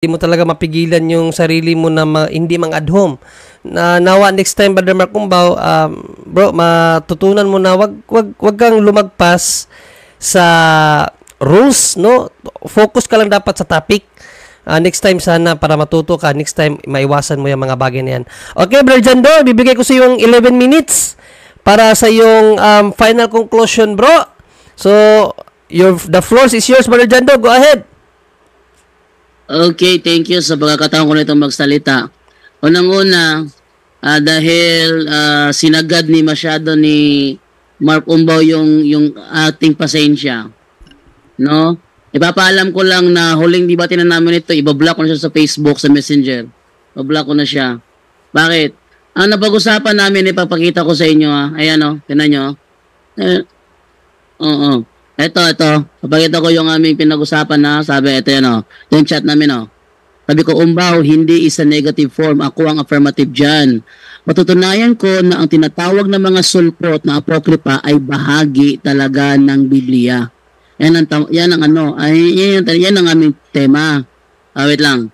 Hindi mo talaga mapigilan yung sarili mo na hindi mang-adhom. Nawa next time, Brother Mark Cumbaw, bro, matutunan mo na wag kang lumagpas sa rules, no? Focus ka lang dapat sa topic. Next time sana para matuto ka, next time maiwasan mo yung mga bagay na yan. Okay, Brother Jando, bibigay ko sa yung 11 minutes para sa yung final conclusion, bro. So, the floor is yours, Brother Jando. Go ahead. Okay, thank you sa pagkakataon ko na itong magsalita. Unang-una, dahil sinagad ni masyado ni Mark Cumbaw yung ating pasensya. No? Ipapaalam ko lang na huling debate na namin ito, ibablock ko na siya sa Facebook, sa Messenger. Ibablock ko na siya. Bakit? Ang napag-usapan namin, ipapakita ko sa inyo. Ayan o, tinan nyo. Oo. Ito. Papakita ko yung aming pinag-usapan na sabi, ito yan o. Yung chat namin o. Sabi ko, Cumbaw, hindi is a negative form. Ako ang affirmative dyan. Matutunayan ko na ang tinatawag na mga sulpot na apokripa ay bahagi talaga ng Biblia. Yan ang aming tema. Wait lang.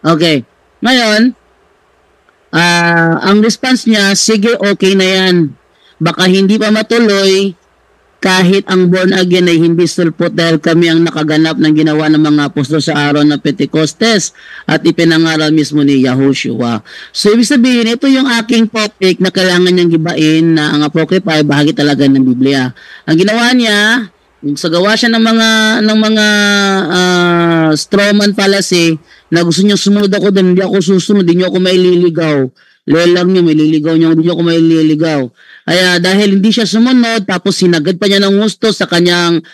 Okay. Ngayon, ang response niya, sige, okay na yan. Baka hindi pa matuloy kahit ang born again ay hindi sulpot dahil kami ang nakaganap ng ginawa ng mga apostol sa araw ng Pentecostes at ipinangaral mismo ni Yahushua. So, ibig sabihin, ito yung aking topic na kailangan niyang gibain na ang apokripa ay bahagi talaga ng Biblia. Ang ginawa niya, sagawa siya ng mga strawman fallacy na gusto niyo sumunod ako doon, hindi ako susunod, hindi niyo ako maililigaw. Lelang niyo, maililigaw niyo, hindi niyo ako maililigaw. Kaya dahil hindi siya sumunod, tapos sinagad pa niya ng gusto sa kanyang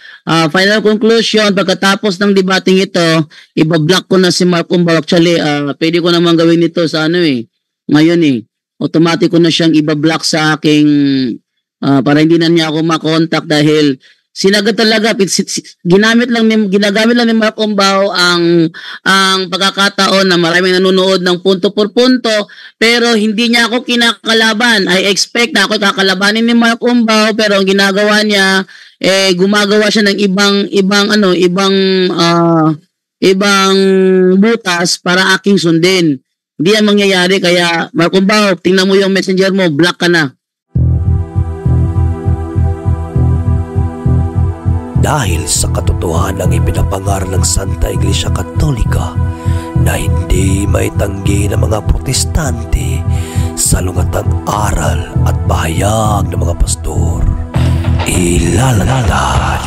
final conclusion, pagkatapos ng debating ito, ibablock ko na si Mark Cumbaw. Actually, pwede ko naman gawin ito sa ngayon automatic ko na siyang ibablock sa aking, para hindi na niya ako makontak dahil sinagad talaga, ginagamit lang ni Mark Cumbaw ang pagkakataon na maraming nanonood ng punto por punto, pero hindi niya ako kinakalaban. I expect na ako kakalabanin ni Mark Cumbaw, pero ang ginagawa niya, gumagawa siya ng ibang butas para aking sundin. Hindi yan mangyayari, kaya Mark Cumbaw, tingnan mo yung messenger mo, block ka na. Dahil sa katotohanang ipinapangaral ng Santa Iglesia Katolika na hindi maitanggi ng mga protestante sa lungatang aral at bahayag ng mga pastor, ilalatag.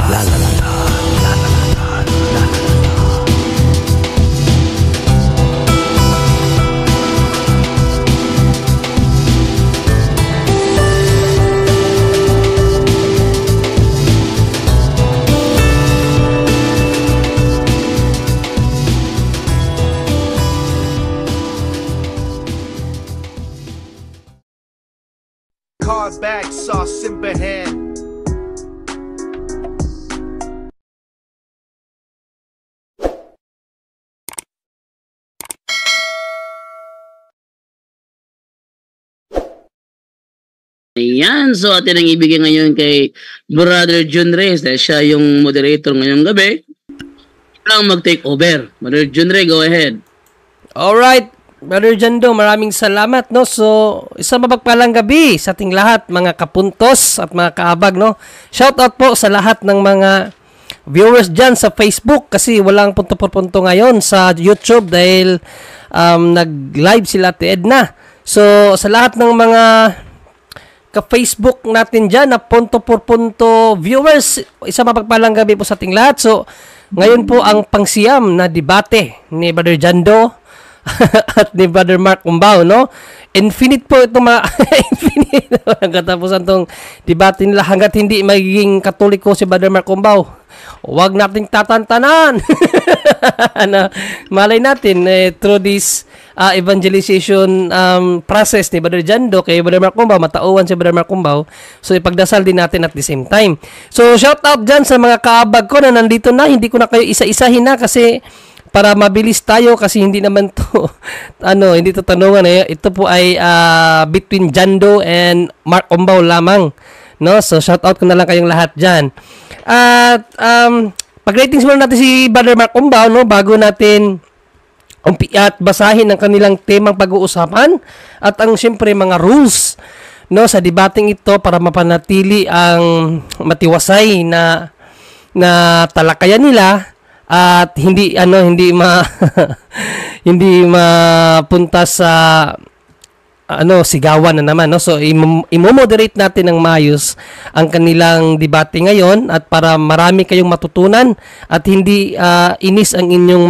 Bag sauce simbahan. Ayan, so atin ang ibigay ngayon kay Brother John Reyes dahil siya yung moderator ngayong gabi. Lang mag-take over. Brother John Reyes, go ahead. Alright, Brother Jando, maraming salamat, no? So, isang mapagpalang gabi sa ating lahat, mga kapuntos at mga kaabag, no? Shout out po sa lahat ng mga viewers dyan sa Facebook kasi walang punto por punto ngayon sa YouTube dahil nag-live sila Ate Edna. So, sa lahat ng mga ka-Facebook natin dyan na punto por punto viewers, isang mapagpalang gabi po sa ating lahat. So, ngayon po ang pangsiyam na debate ni Brother Jando at ni Brother Mark Cumbaw, no? Infinite po ito infinite. Katapusan tong debate nila hanggat hindi magiging katoliko si Brother Mark Cumbaw. Huwag nating tatantanan. Malay natin, through this evangelization process ni Brother Jando kay Brother Mark Cumbaw, matauhan si Brother Mark Cumbaw. So, ipagdasal din natin at the same time. So, shout out dyan sa mga kaabag ko na nandito na. Hindi ko na kayo isa-isahin na kasi para mabilis tayo kasi hindi naman to hindi to tanungan ito po ay between Jando and Mark Cumbaw lamang No? So, shout out ko na lang kayong lahat dyan. At, pag-ratings muna natin si Brother Mark Umbaw, no? Bago natin at basahin ang kanilang temang pag-uusapan at ang siyempre mga rules, no, sa debating ito para mapanatili ang matiwasay na talakayan nila at hindi hindi mapunta sa sigawan na naman, no. So imo-moderate natin ng maayos ang kanilang debate ngayon at para marami kayong matutunan at hindi inis ang inyong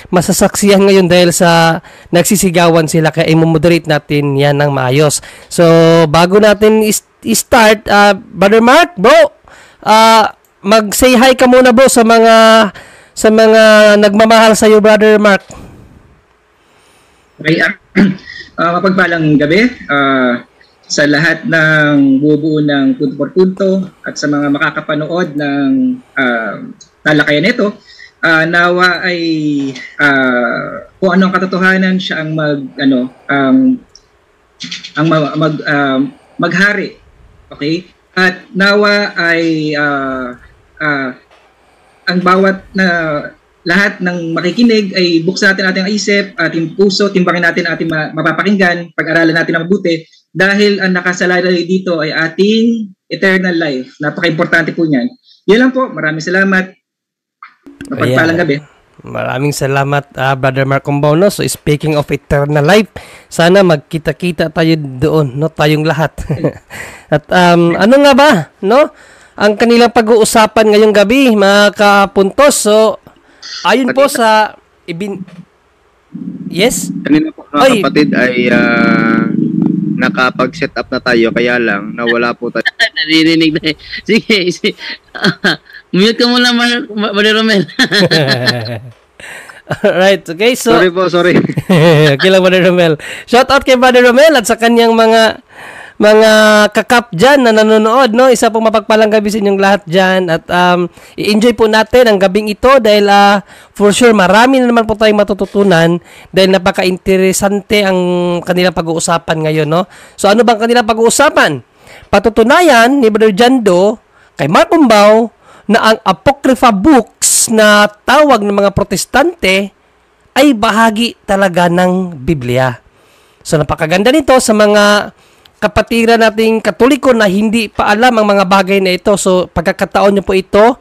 masasaksihan ngayon dahil sa nagsisigawan sila, kaya i-moderate natin yan ng maayos. So bago natin start, Brother Mark, bro, mag-say hi ka muna, bro, sa mga nagmamahal sa iyo, Brother Mark. Okay, mapagpalang gabi sa lahat ng bubuo ng Punto por Punto at sa mga makakapanood ng talakayan nito. Nawa ay kung anong katotohanan siya ang maghari. Okay? At nawa ay ang bawat na lahat ng makikinig ay buksan natin ating isip, ating puso, timbangin natin ating mapapakinggan, pag-aralan natin ng mabuti dahil ang nakasalalay dito ay ating eternal life. Napaka-importante po niyan. Yun lang po. Maraming salamat. Mapagpalang gabi. Maraming salamat, Brother Mark Umbaw, no? So speaking of eternal life, sana magkita-kita tayo doon, no, tayong lahat. At ano nga ba, no, ang kanilang pag-uusapan ngayong gabi, mga kapuntos. So ayon po sa yes? Kanina po mga kapatid ay nakapag-set up na tayo, kaya lang nawala po tayo. Naririnig na eh. Sige. Mute ka muna, Brother Romel. Alright, okay, so Sorry. okay lang, Brother Romel. Shout out kay Brother Romel at sa kanyang mga kakap dyan na nanonood, no? Isa pong mapagpalang gabi sa inyong lahat dyan at i-enjoy po natin ang gabing ito dahil for sure marami na naman po tayong matututunan dahil napaka-interesante ang kanilang pag-uusapan ngayon, no? So ano bang kanilang pag-uusapan? Patutunayan ni Brother Jando kay Mark Umbaw na ang Apocrypha books na tawag ng mga protestante ay bahagi talaga ng Biblia. So napakaganda nito sa mga kapatiran nating Katoliko na hindi pa alam ang mga bagay na ito. So pagkakataon nyo po ito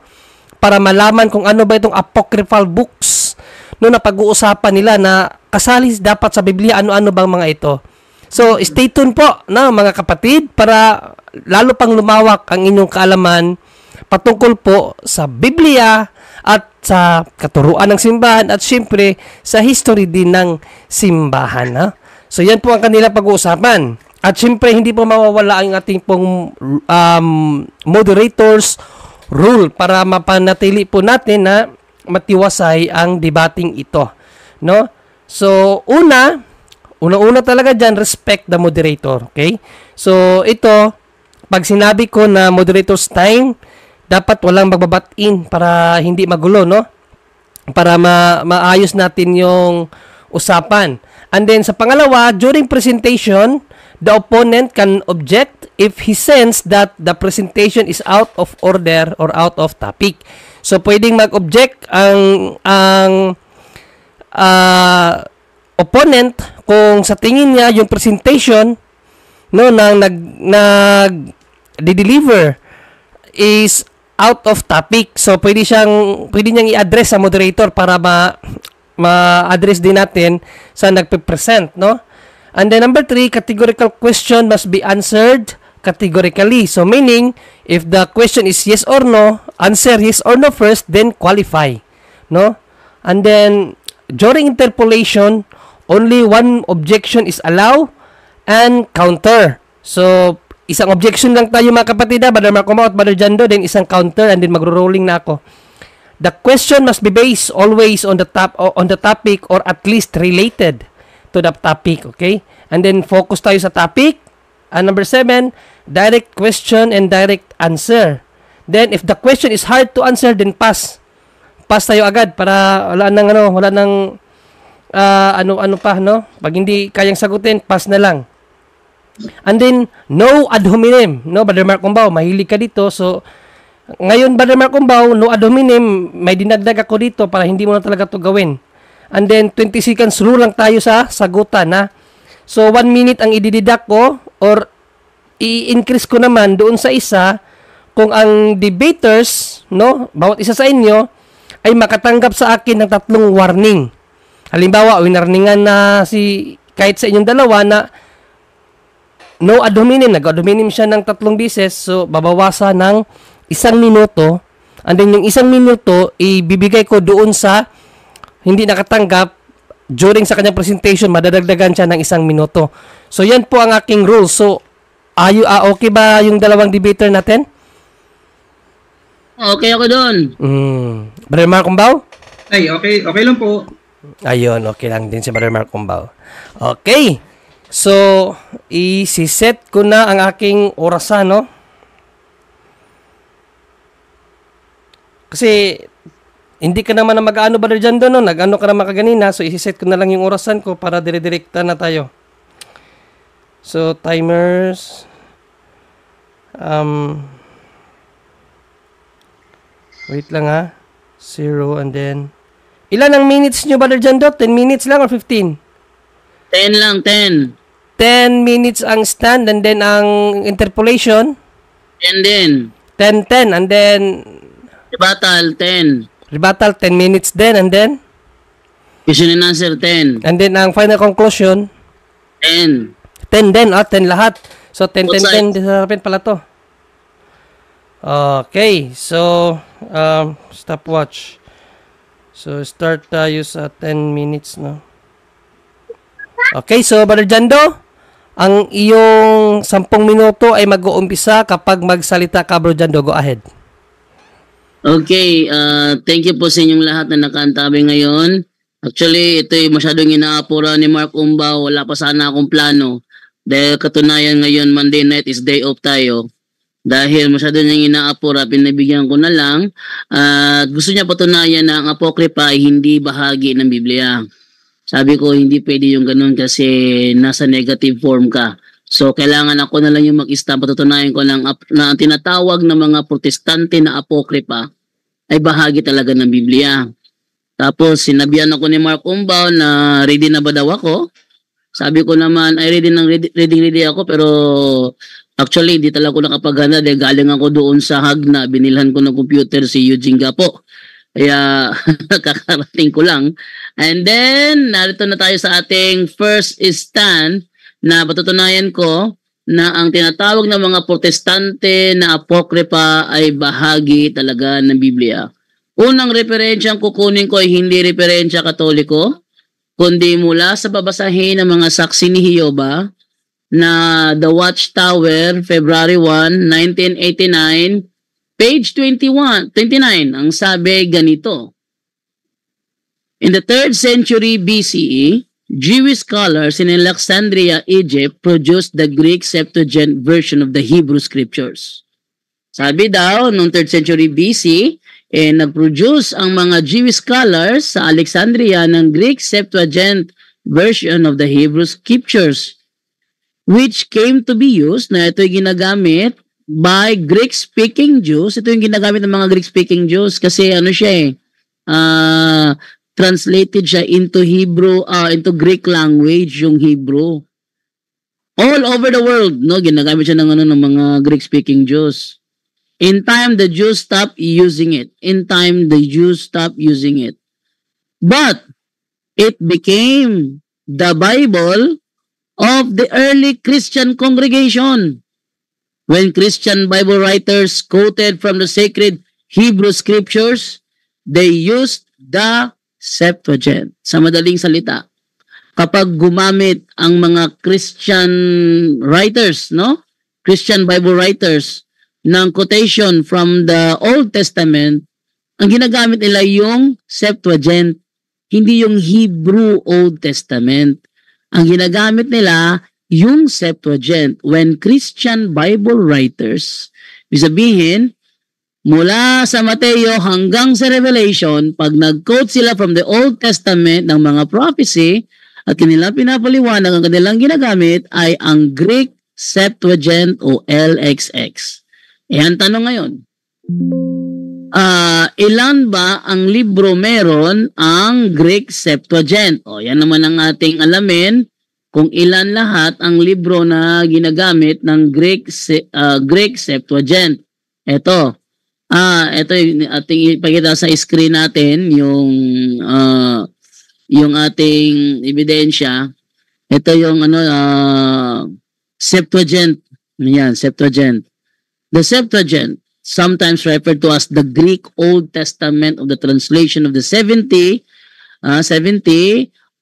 para malaman kung ano ba itong apocryphal books no, na pag-uusapan nila na kasali dapat sa Biblia, ano-ano bang mga ito. So stay tuned po, na mga kapatid, para lalo pang lumawak ang inyong kaalaman patungkol po sa Biblia at sa katuruan ng simbahan at syempre sa history din ng simbahan. Ha? So yan po ang kanila pag-uusapan. At syempre hindi po mawawala ang ating pong moderators rule para mapanatili po natin na matiwasay ang debating ito. No? So una talaga dyan, respect the moderator. Okay? So ito, pag sinabi ko na moderator's time, dapat walang magbabatin para hindi magulo, no? Para maayos natin yung usapan. And then sa pangalawa, during presentation, the opponent can object if he senses that the presentation is out of order or out of topic. So pwedeng mag-object ang opponent kung sa tingin niya yung presentation no nang nag-deliver is out of topic. So pwede niyang i-address sa moderator para ma-address din natin sa nagpe-present, no? And then number 3, categorical question must be answered categorically. So meaning if the question is yes or no, answer yes or no first, then qualify, no? And then during interpolation, only one objection is allowed and counter. So isang objection lang tayo mga kapatid, Brother Mark Umbaw at Brother Jando, then isang counter, and then magro-rolling na ako. The question must be based always on the topic or at least related to the topic, okay? And then focus tayo sa topic. And number 7, direct question and direct answer. Then if the question is hard to answer, then pass. Pass tayo agad para wala nang ano pa, no? Pag hindi kayang sagutin, pass na lang. And then, no ad hominem. No, Brother Mark Umbaw, mahilig ka dito. So, ngayon, Brother Mark Umbaw, no ad hominem, may dinagdag ako dito para hindi mo na talaga to gawin. And then, 20 seconds rule lang tayo sa sagutan, ha? So, 1 minute ang idididak ko or i-increase ko naman doon sa isa kung ang debaters, no, bawat isa sa inyo, ay makatanggap sa akin ng 3 warning. Halimbawa, winarningan na kahit sa inyong dalawa na no ad hominem, nag-ad hominem siya ng 3 beses, so babawasan ng 1 minuto, and then yung 1 minuto, ibibigay ko doon sa hindi nakatanggap during sa kanyang presentation, madadagdagan siya ng 1 minuto. So, yan po ang aking rule. So, okay ba yung dalawang debater natin? Okay ako doon. Brother Mark Umbaw? Ay, okay lang po. Ayun, okay lang din si Brother Mark Umbaw. Okay. So, i-set ko na ang aking orasan, no? Kasi, hindi ka naman na mag-ano, Brother Jando, no? Nag-ano ka naman kaganina. So, i-set ko na lang yung orasan ko para dire-direkta na tayo. So, timers. Wait lang, ha? 0, and then... Ilan ang minutes nyo, Brother Jando? 10 minutes lang or 15? 10 lang, 10. 10 minutes ang stand, and then ang interpolation? 10 din. 10, and then... Rebuttal, 10. Rebuttal, 10 minutes din, and then? Question and answer, 10. And then ang final conclusion? 10. 10 din, 10 lahat. So, 10, Both 10, 10, disarapin pala to. Okay, so, stopwatch. So, start tayo sa 10 minutes, no? Okay, so, Brother Jando, ang iyong 10 minuto ay mag-uumpisa kapag magsalita ka, Brother Jando. Go ahead. Okay, thank you po sa inyong lahat na nakaantabi ngayon. Actually, ito ay masyadong inaapura ni Mark Umbaw. Wala pa sana akong plano. Dahil katunayan ngayon, Monday night is day off tayo. Dahil masyado niyang inaapura, pinabigyan ko na lang. At gusto niya patunayan na ang Apokripa ay hindi bahagi ng Biblia. Sabi ko, hindi pwede yung ganun kasi nasa negative form ka. So, kailangan ako na lang yung mag-istamp. Patutunayan ko lang na ang tinatawag ng mga protestante na Apokripa ay bahagi talaga ng Biblia. Tapos, sinabihan ako ni Mark Umbaw na ready na ba daw ako? Sabi ko naman, ay ready ako, pero actually, hindi talaga ako nakapaghanda dahil galing ako doon sa Hagna. Binilhan ko ng computer si Eugene Gapo. Kaya, kakarating ko lang. And then, narito na tayo sa ating first stand na patutunayan ko na ang tinatawag ng mga protestante na Apokripa ay bahagi talaga ng Biblia. Unang referensya ang kukunin ko ay hindi referensya Katoliko, kundi mula sa babasahin ng mga saksi ni Jehovah na The Watchtower, February 1, 1989, page 29. Ang sabi ganito. In the 3rd century BCE, Jewish scholars in Alexandria, Egypt, produced the Greek Septuagint version of the Hebrew Scriptures. Sabi daw, noong 3rd century BC, nag-produce ang mga Jewish scholars sa Alexandria ng Greek Septuagint version of the Hebrew Scriptures, which came to be used, na ito'y ginagamit by Greek-speaking Jews. Ito yung ginagamit ng mga Greek-speaking Jews kasi ano siya translated siya into Hebrew, into Greek language, yung Hebrew. All over the world, no, ginagamit siya ng mga Greek-speaking Jews. In time, the Jews stopped using it. But it became the Bible of the early Christian congregation. When Christian Bible writers quoted from the sacred Hebrew scriptures, they used the Septuagint. Sa madaling salita, kapag gumamit ang mga Christian writers, no? Christian Bible writers ng quotation from the Old Testament, ang ginagamit nila yung Septuagint, hindi yung Hebrew Old Testament. Ang ginagamit nila yung Septuagint. When Christian Bible writers, sabihin, mula sa Mateo hanggang sa Revelation, pag nag-quote sila from the Old Testament ng mga prophecy at kanilang pinapaliwanag, ang kanilang ginagamit ay ang Greek Septuagint o LXX. Ang tanong ngayon, ilan ba ang libro meron ang Greek Septuagint? Yan naman ang ating alamin kung ilan lahat ang libro na ginagamit ng Greek Septuagint. Ito yung ating ipakita sa screen natin yung ating ebidensya. Ito yung Septuagint. Yan, Septuagint. The Septuagint, sometimes referred to as the Greek Old Testament of the translation of the 70,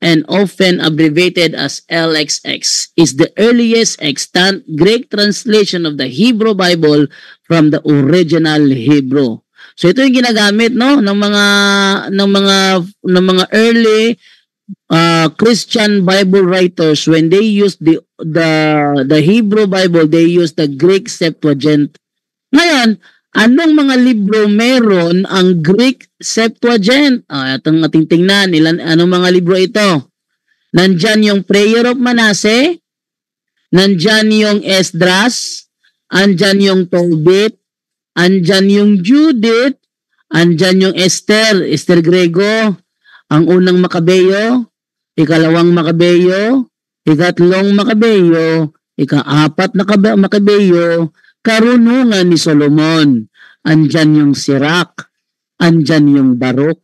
and often abbreviated as LXX, is the earliest extant Greek translation of the Hebrew Bible from the original Hebrew. So ito yung ginagamit ng mga early Christian Bible writers when they use the Hebrew Bible, they use the Greek Septuagint. Ngayon, anong mga libro meron ang Greek Septuagint? Itong ating tingnan, anong mga libro ito? Nandyan yung Prayer of Manasseh, nandyan yung Esdras, andyan yung Tobit, andyan yung Judith, andyan yung Esther Grego, ang unang Makabeyo, ikalawang Makabeyo, ikatlong Makabeyo, ikaapat na Makabeyo, Karunungan ni Solomon, andyan yung Sirach, andyan yung Baruch.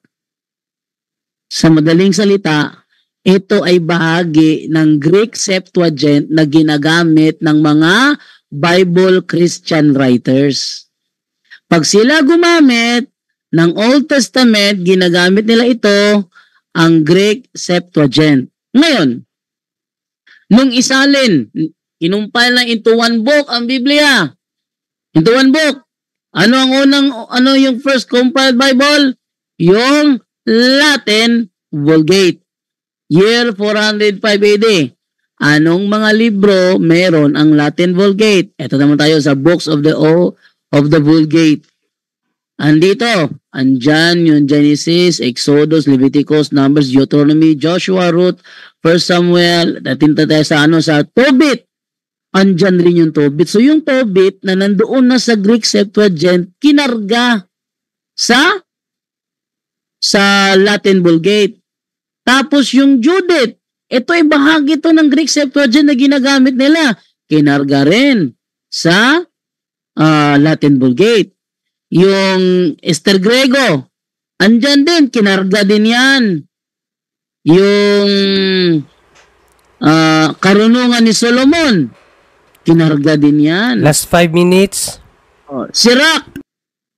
Sa madaling salita, ito ay bahagi ng Greek Septuagint na ginagamit ng mga Bible Christian writers. Pag sila gumamit ng Old Testament, ginagamit nila ito ang Greek Septuagint. Ngayon, nung isalin, kinumpile na into one book ang Biblia. Into one book. Ano yung first compiled Bible? Yung Latin Vulgate. Year 405 AD. Anong mga libro meron ang Latin Vulgate? Ito naman tayo sa books of the Vulgate. Andito, andyan yung Genesis, Exodus, Leviticus, Numbers, Deuteronomy, Joshua, Ruth, 1 Samuel, natinta tayo sa Tobit. Andyan rin yung Tobit. So yung Tobit na nandoon na sa Greek Septuagint, kinarga sa Latin Vulgate. Tapos yung Judith, ito ay bahagi ito ng Greek Septuagint na ginagamit nila. Kinarga rin sa Latin Vulgate. Yung Esther Grego, andyan din, kinarga din yan. Yung Karunungan ni Solomon, kinarga din yan. Last 5 minutes. Sirach,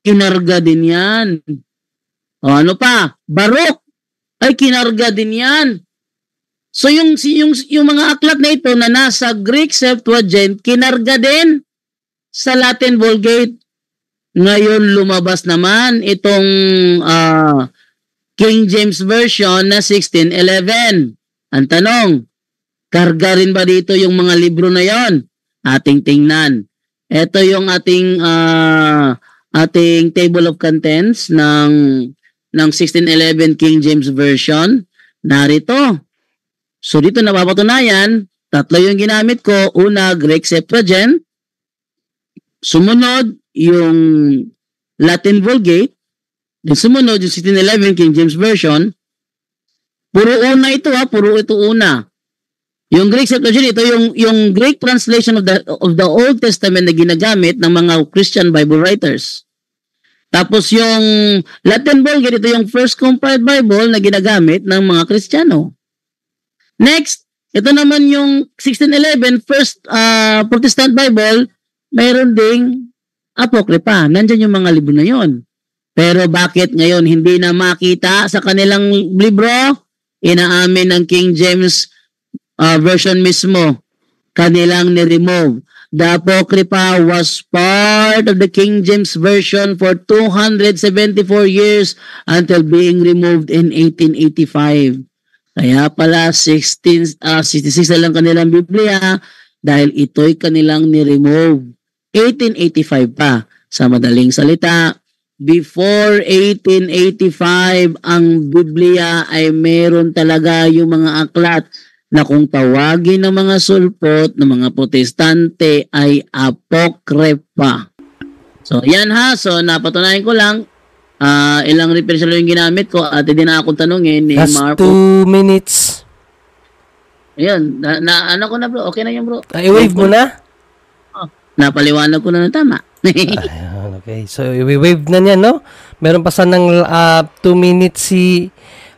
kinarga din yan. Ano pa? Baruch, ay kinarga din yan. So yung mga aklat na ito na nasa Greek Septuagint, kinarga din sa Latin Vulgate. Ngayon lumabas naman itong King James Version na 1611. Ang tanong, karga rin ba dito yung mga libro na yon? Ating tingnan. Ito yung ating table of contents ng 1611 King James Version. Narito. So dito napapatunayan, tatlo yung ginamit ko. Una, Greek Septuagint. Sumunod, yung Latin Vulgate. Then sumunod, yung 1611 King James Version. Puro una ito puro ito una. Yung Greek Septuagint, ito yung Greek translation of the Old Testament na ginagamit ng mga Christian Bible writers. Tapos yung Latin Vulgate, ito yung first compiled Bible na ginagamit ng mga Kristiyano. Next, ito naman yung 1611 first Protestant Bible, mayroon ding Apokripa. Nandyan yung mga libro na yon. Pero bakit ngayon hindi na makita sa kanilang libro? Inaamin ng King James Version mismo. Kanilang ni-remove. The Apocrypha was part of the King James Version for 274 years until being removed in 1885. Kaya pala 66 na lang kanilang Biblia dahil ito'y kanilang ni-remove. 1885 pa. Sa madaling salita, before 1885, ang Biblia ay meron talaga yung mga aklat na kung tawagin ng mga sulpot ng mga protestante ay apokrypha. So, yan ha. So, napatunayan ko lang. Ilang reference yung ginamit ko at hindi na akong tanungin ni Last Marco. 2 minutes. Ayun. Ano ko na bro? Okay na yun bro. I-wave mo na? Napaliwanag ko na ng tama. Ayan, okay. So, i-wave na niya, no? Meron pa sanang 2 minutes si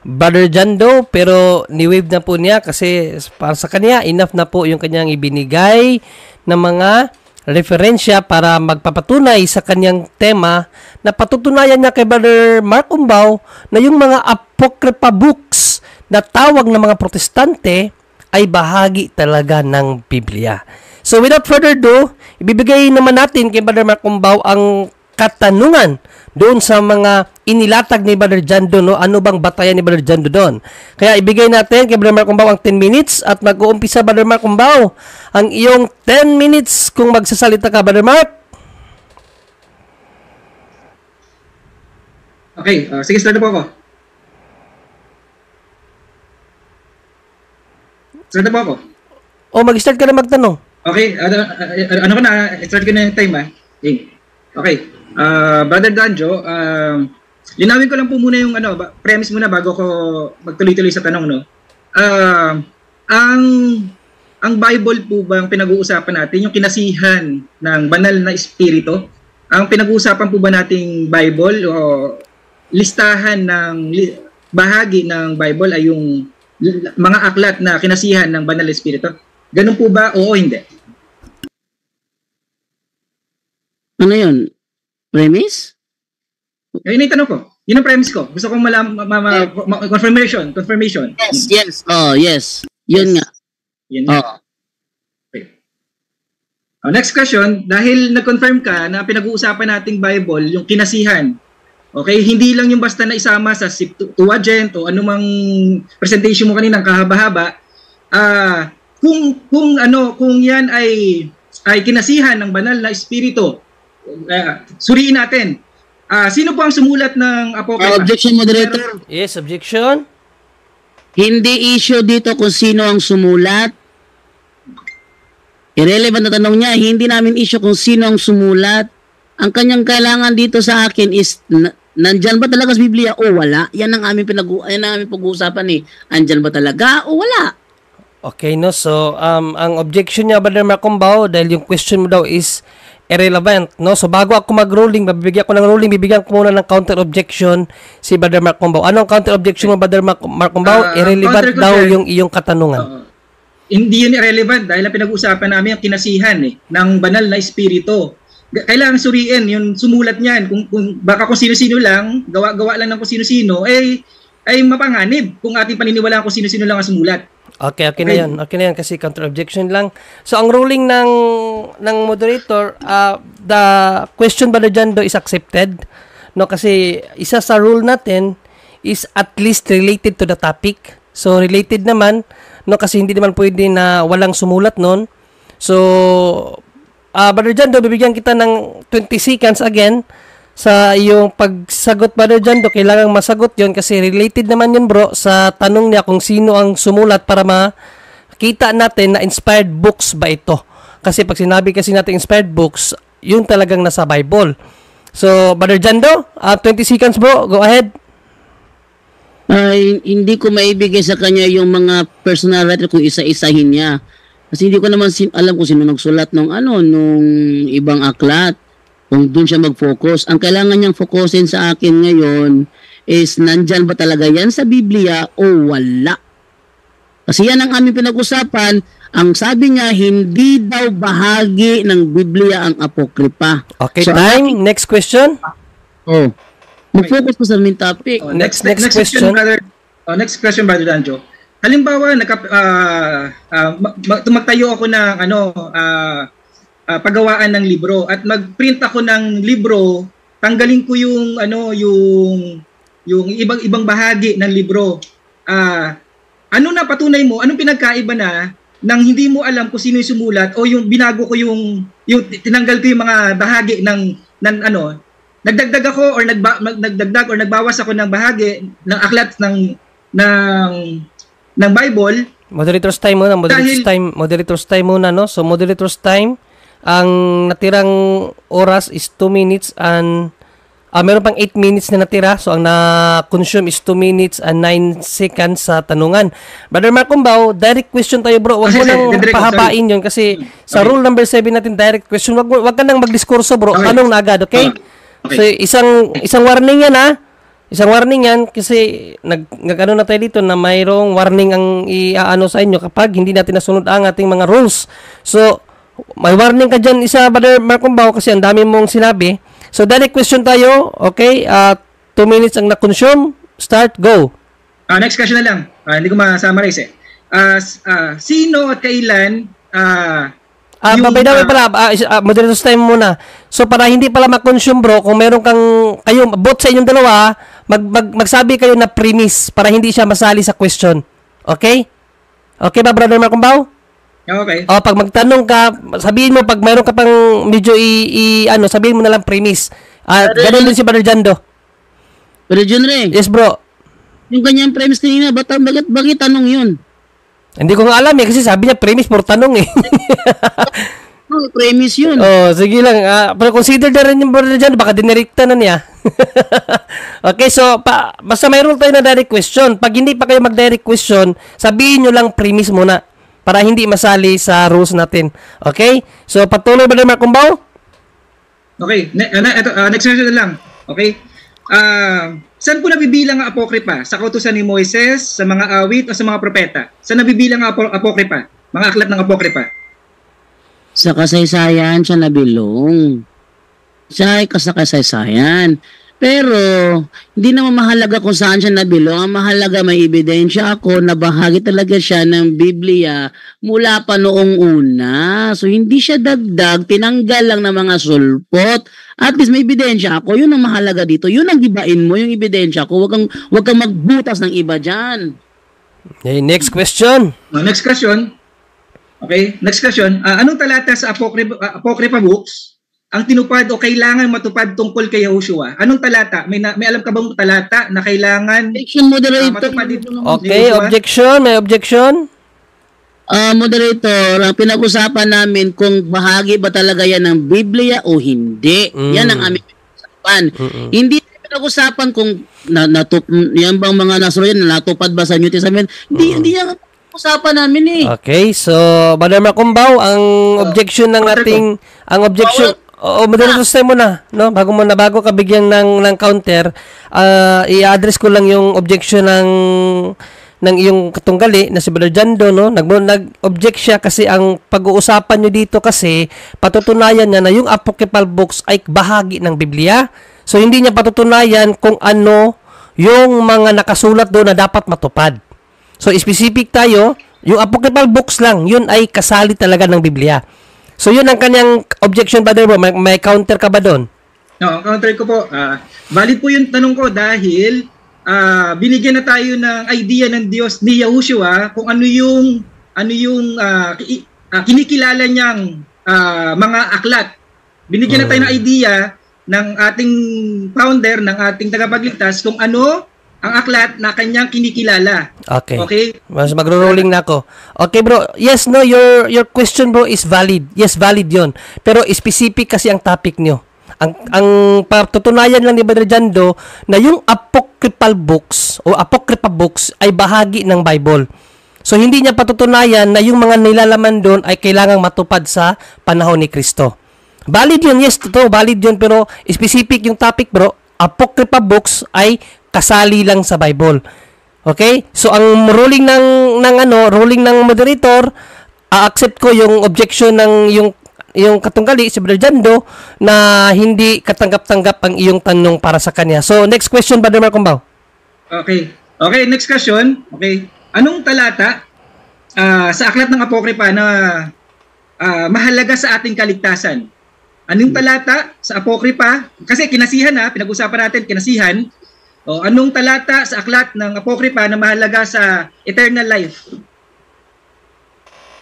Brother Jando, pero ni-wave na po niya kasi para sa kanya, enough na po yung kanyang ibinigay na mga referensya para magpapatunay sa kanyang tema na patutunayan niya kay Brother Mark Umbao na yung mga apocrypha books na tawag ng mga protestante ay bahagi talaga ng Biblia. So without further ado, ibibigay naman natin kay Brother Mark Umbao ang katanungan doon sa mga inilatag ni Brother Jando, no? Ano bang batayan ni Brother Jando doon? Kaya ibigay natin kay Brother Mark Umbao ang 10 minutes at mag-uumpisa, Brother Mark Umbao, ang iyong 10 minutes kung magsasalita ka, Brother Mark. Okay, sige, start na po ako. Start na po ako. O mag-start ka na magtanong. Okay, ano ko na, start ko na yung time Okay, Brother Danjo, linawin ko lang po muna yung premise muna bago ko magtuloy-tuloy sa tanong, no? Ang Bible po bang pinag-uusapan natin, yung kinasihan ng banal na espiritu? Ang pinag-uusapan po ba nating Bible o listahan ng bahagi ng Bible ay yung mga aklat na kinasihan ng banal na espiritu? Ganun po ba? Oo, hindi. Ano yun? Premise? Yun yung tanong ko. Yun ang premise ko. Gusto kong confirmation. Yes. Oh, yes. Yun nga. Yun nga. Okay. Next question. Dahil nag-confirm ka na pinag-uusapan nating Bible, yung kinasihan. Okay? Hindi lang yung basta na isama sa Septuagint o anumang presentation mo kaninang kahaba-haba. Kung yan ay kinasihan ng banal na espiritu, suriin natin. Sino po ang sumulat ng Apocrypha? Objection, moderator. Yes, objection. Hindi issue dito kung sino ang sumulat. Irrelevant na tanong niya. Hindi namin issue kung sino ang sumulat. Ang kanyang kailangan dito sa akin is nandyan ba talaga sa Biblia o wala? Yan ang aming pag-uusapan eh. Andyan ba talaga o wala? Okay, no? So, ang objection niya, Brother Mark Umbao, dahil yung question mo daw is irrelevant, no? So, bago ako mag-ruling, bibigyan ko muna ng counter-objection si Brother Mark Umbao. Anong counter-objection mo, Brother Mark Umbao? Irrelevant daw yung iyong katanungan. Hindi yun irrelevant dahil ang pinag-usapan namin ang kinasihan ng banal na espiritu. Kailangan suriin yung sumulat niyan. Kung sino-sino lang, gawa lang ng kung sino-sino, ay mapanganib kung ating paniniwalaan kung sino-sino lang ang sumulat. Okay na yan kasi counter-objection lang. So, ang ruling ng moderator, the question by the Jando is accepted. No, kasi isa sa rule natin is at least related to the topic. So, related naman, no, kasi hindi naman pwede na walang sumulat nun. So, Brother Jando, bibigyan kita ng 20 seconds again sa iyong pagsagot, Brother Jando. Kailangang masagot yon kasi related naman yun, bro, sa tanong niya kung sino ang sumulat para makita natin na inspired books ba ito. Kasi pag sinabi kasi natin inspired books, yun talagang nasa Bible. So, Brother Jando, 20 seconds, bro. Go ahead. Hindi ko maibigay sa kanya yung mga personal letter kung isa-isahin niya. Kasi hindi ko naman alam kung sino nagsulat nung ibang aklat. Kung doon siya mag-focus. Ang kailangan niyang focusin sa akin ngayon is nandyan ba talaga yan sa Biblia o wala. Kasi yan ang aming pinag-usapan. Ang sabi niya, hindi daw bahagi ng Biblia ang Apokrypha. Okay, so, time. Next question. Mag-focus po sa main topic. Next question. Next question, Brother Danjo. Halimbawa, magtayo ako ng paggawaan ng libro at mag-print ako ng libro, tanggalin ko yung ibang bahagi ng libro. Ano na patunay mo? Anong pinagkaiba na nang hindi mo alam kung sino yung sumulat o yung binago ko yung tinanggal ko yung mga bahagi ng nagdagdag ako or nagdagdag or nagbawas ako ng bahagi ng aklat ng Bible Moderator's time muna, no? So, moderator's time, ang natirang oras is 2 minutes and meron pang 8 minutes na natira. So, ang na-consume is 2 minutes and 9 seconds sa tanungan. Brother Mark Cumbaw, direct question tayo, bro. Huwag mo nang pahabain yun kasi sa rule number 7 natin, direct question. Huwag ka nang magdiskurso, bro. Tanong na agad, okay? So, isang warning yan, ha? Isang warning yan kasi nag-ano na tayo dito na mayroong warning ang iaano sa inyo kapag hindi natin nasunod ang ating mga rules. So, may warning ka dyan isa, Brother Mark Cumbaw, kasi ang dami mong sinabi. So, direct question tayo, okay? 2 minutes ang na-consume. Start, go. Next question na lang. Hindi ko ma-summarize eh. Sino at kailan By the way pala, moderator's time muna. So, para hindi pala ma-consume, bro, kung meron kayo, both sa inyong dalawa, magsabi kayo na premise para hindi siya masali sa question. Okay? Okay ba, Brother Mark Cumbaw? Okay. O, pag magtanong ka, sabihin mo, pag meron ka pang medyo sabihin mo na lang premise. Ganun din si Brother Jando. Pero Junre, Yes, bro. yung kanyang premise kanina, bakit tanong yun? Hindi ko nga alam kasi sabi niya premise for tanong eh. Premise yun. Sige lang. Pero consider na rin yung Brother Jando, baka dinirekta na niya. Okay, so, basta may rule tayo na direct question. Pag hindi pa kayo mag-direct question, sabihin nyo lang premise muna para hindi masali sa rules natin. Okay? So, patuloy ba na Mark Cumbaw? Okay. Next question na lang. Okay. Saan po nabibilang ang apokripa? Sa kautusan ni Moises, sa mga awit, o sa mga propeta? Saan nabibilang ang apokripa? Mga aklat ng apokripa? Sa kasaysayan siya nabilong. Siya ay sa kasaysayan. Pero, hindi naman mahalaga kung saan siya nabilong. Ang mahalaga, may ebidensya ako na bahagi talaga siya ng Biblia mula pa noong una. So, hindi siya dagdag, tinanggal lang ng mga sulpot. At least may ebidensya ako. Yun ang mahalaga dito. Yun ang gibain mo, yung ebidensya ko. Huwag kang magbutas ng iba dyan. Okay, next question. Next question. Okay, next question. Anong talata sa apokripa books ang tinupad o kailangan matupad tungkol kay Yahushua? Anong talata? May alam ka bang talata na kailangan matupad dito? Okay, objection. May objection? Moderator, ang pinag-usapan namin kung bahagi ba talaga yan ng Biblia o hindi. Yan ang aming pinag-usapan. Hindi pinag-usapan kung yan bang mga nasunod yan, natupad ba sa New Testament? Hindi yan usapan namin eh. Okay, so Brother Mark Cumbaw, ang objection ng ating moderator time mo na, no? Bago ka bigyan ng counter, i-address ko lang yung objection ng iyong katunggali na si Brother Jando, no? Nag-object siya kasi ang pag-uusapan nyo dito kasi patutunayan niya na yung apocryphal books ay bahagi ng Biblia. So hindi niya patutunayan kung ano yung mga nakasulat doon na dapat matupad. So, specific tayo, yung apocryphal books lang, yun ay kasali talaga ng Biblia. So, yun ang kanyang objection, Brother Bro. May counter ka ba doon? No, counter ko po. Valid po yung tanong ko dahil binigyan na tayo ng idea ng Diyos ni Yahushua kung ano yung kinikilala niyang mga aklat. Binigyan na tayo ng idea ng ating founder, ng ating tagapagligtas kung ano ang aklat na kanyang kinikilala. Okay? Mas magro-rolling na ako. Okay, bro. Yes, no, your question, bro, is valid. Yes, valid yon. Pero specific kasi ang topic nyo. Ang patutunayan lang ni Brother Jando na yung apocryphal books o apocrypha books ay bahagi ng Bible. So, hindi niya patutunayan na yung mga nilalaman doon ay kailangang matupad sa panahon ni Kristo. Valid yun. Yes, totoo. Valid yun. Pero specific yung topic, bro. Apocrypha books ay kasali lang sa Bible. Okay? So ang ruling ng moderator, accept ko yung objection ng yung katunggali si Brother Jando na hindi katanggap-tanggap ang iyong tanong para sa kanya. So next question, Brother Mark Cumbaw. Okay, next question. Okay. Anong talata sa aklat ng Apokripa na mahalaga sa ating kaligtasan? Anong talata sa Apokripa? Kasi kinasihan pinag-usapan natin kinasihan. Anong talata sa aklat ng Apokripa na mahalaga sa eternal life?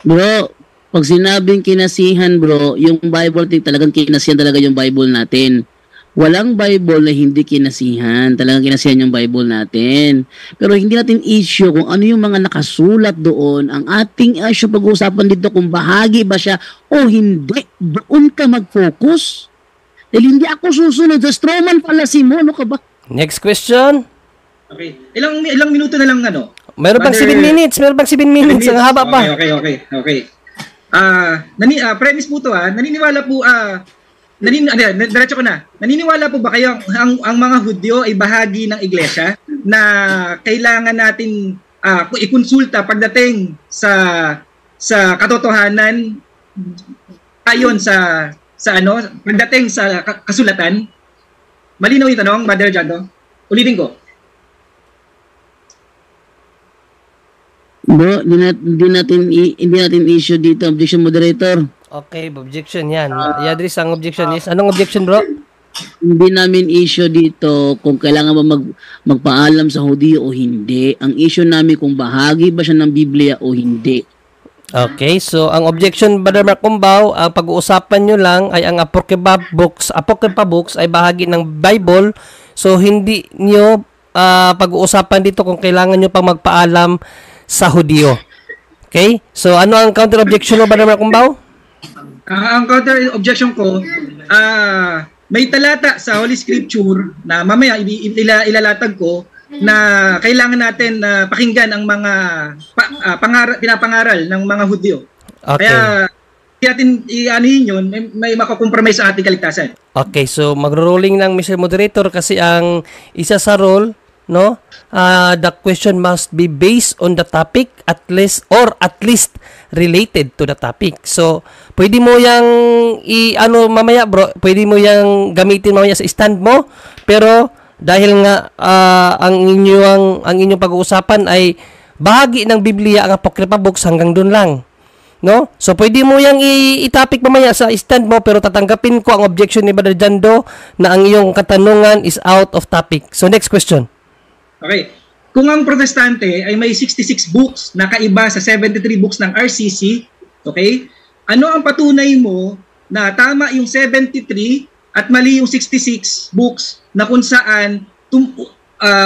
Bro, pag sinabing kinasihan, bro, yung Bible, talagang kinasihan talaga yung Bible natin. Walang Bible na hindi kinasihan. Talagang kinasihan yung Bible natin. Pero hindi natin issue kung ano yung mga nakasulat doon. Ang ating issue pag-uusapan dito kung bahagi ba siya o hindi. Doon ka mag-focus. Dahil hindi ako susunod. Sa strawman pala si mo. Ano ka ba? Next question. Okay. Ilang minuto na lang ano? Meron pang 7 minutes. Meron pang 7 minutes. Ang haba pa. Okay. Premise po to naniniwala po diretso ko na. Naniniwala po ba kayo ang mga Hudyo ay bahagi ng iglesia na kailangan natin ikonsulta pagdating sa katotohanan ayon sa pagdating sa kasulatan? Malinaw yung tanong, Brother Jando? Ulitin ko. Bro, hindi natin issue dito, objection moderator. Okay, objection yan. Yadris, ang objection is, anong objection, bro? Hindi namin issue dito kung kailangan ba magpaalam sa Hudyo o hindi. Ang issue namin kung bahagi ba siya ng Biblia o hindi. Okay, so ang objection, Brother Mark Cumbaw, ang pag-uusapan nyo lang ay ang Apocrypha books ay bahagi ng Bible. So, hindi nyo pag-uusapan dito kung kailangan nyo pang magpaalam sa Hudyo. Okay? So, ano ang counter objection mo, Brother Mark Cumbaw? Ang counter objection ko, may talata sa Holy Scripture na mamaya ilalatag ko na kailangan natin pakinggan ang mga pinapangaral ng mga Hudyo. Okay. Kaya natin i-anuhin yun, may makakompromise sa ating kaligtasan. Okay, so magro-rolling lang, Mr. Moderator, kasi ang isa sa role, no, the question must be based on the topic at least related to the topic. So, pwede mo yang mamaya, bro, pwede mo yang gamitin mamaya sa stand mo, pero dahil nga ang inyong pag-uusapan ay bahagi ng Biblia, ang Apocrypha books, hanggang doon lang. No? So, pwede mo yang i-topic mamaya sa stand mo, pero tatanggapin ko ang objection ni Brother Jando na ang iyong katanungan is out of topic. So, next question. Okay. Kung ang Protestante ay may 66 books na kaiba sa 73 books ng RCC, okay? Ano ang patunay mo na tama yung 73 at mali yung 66 books na kung saan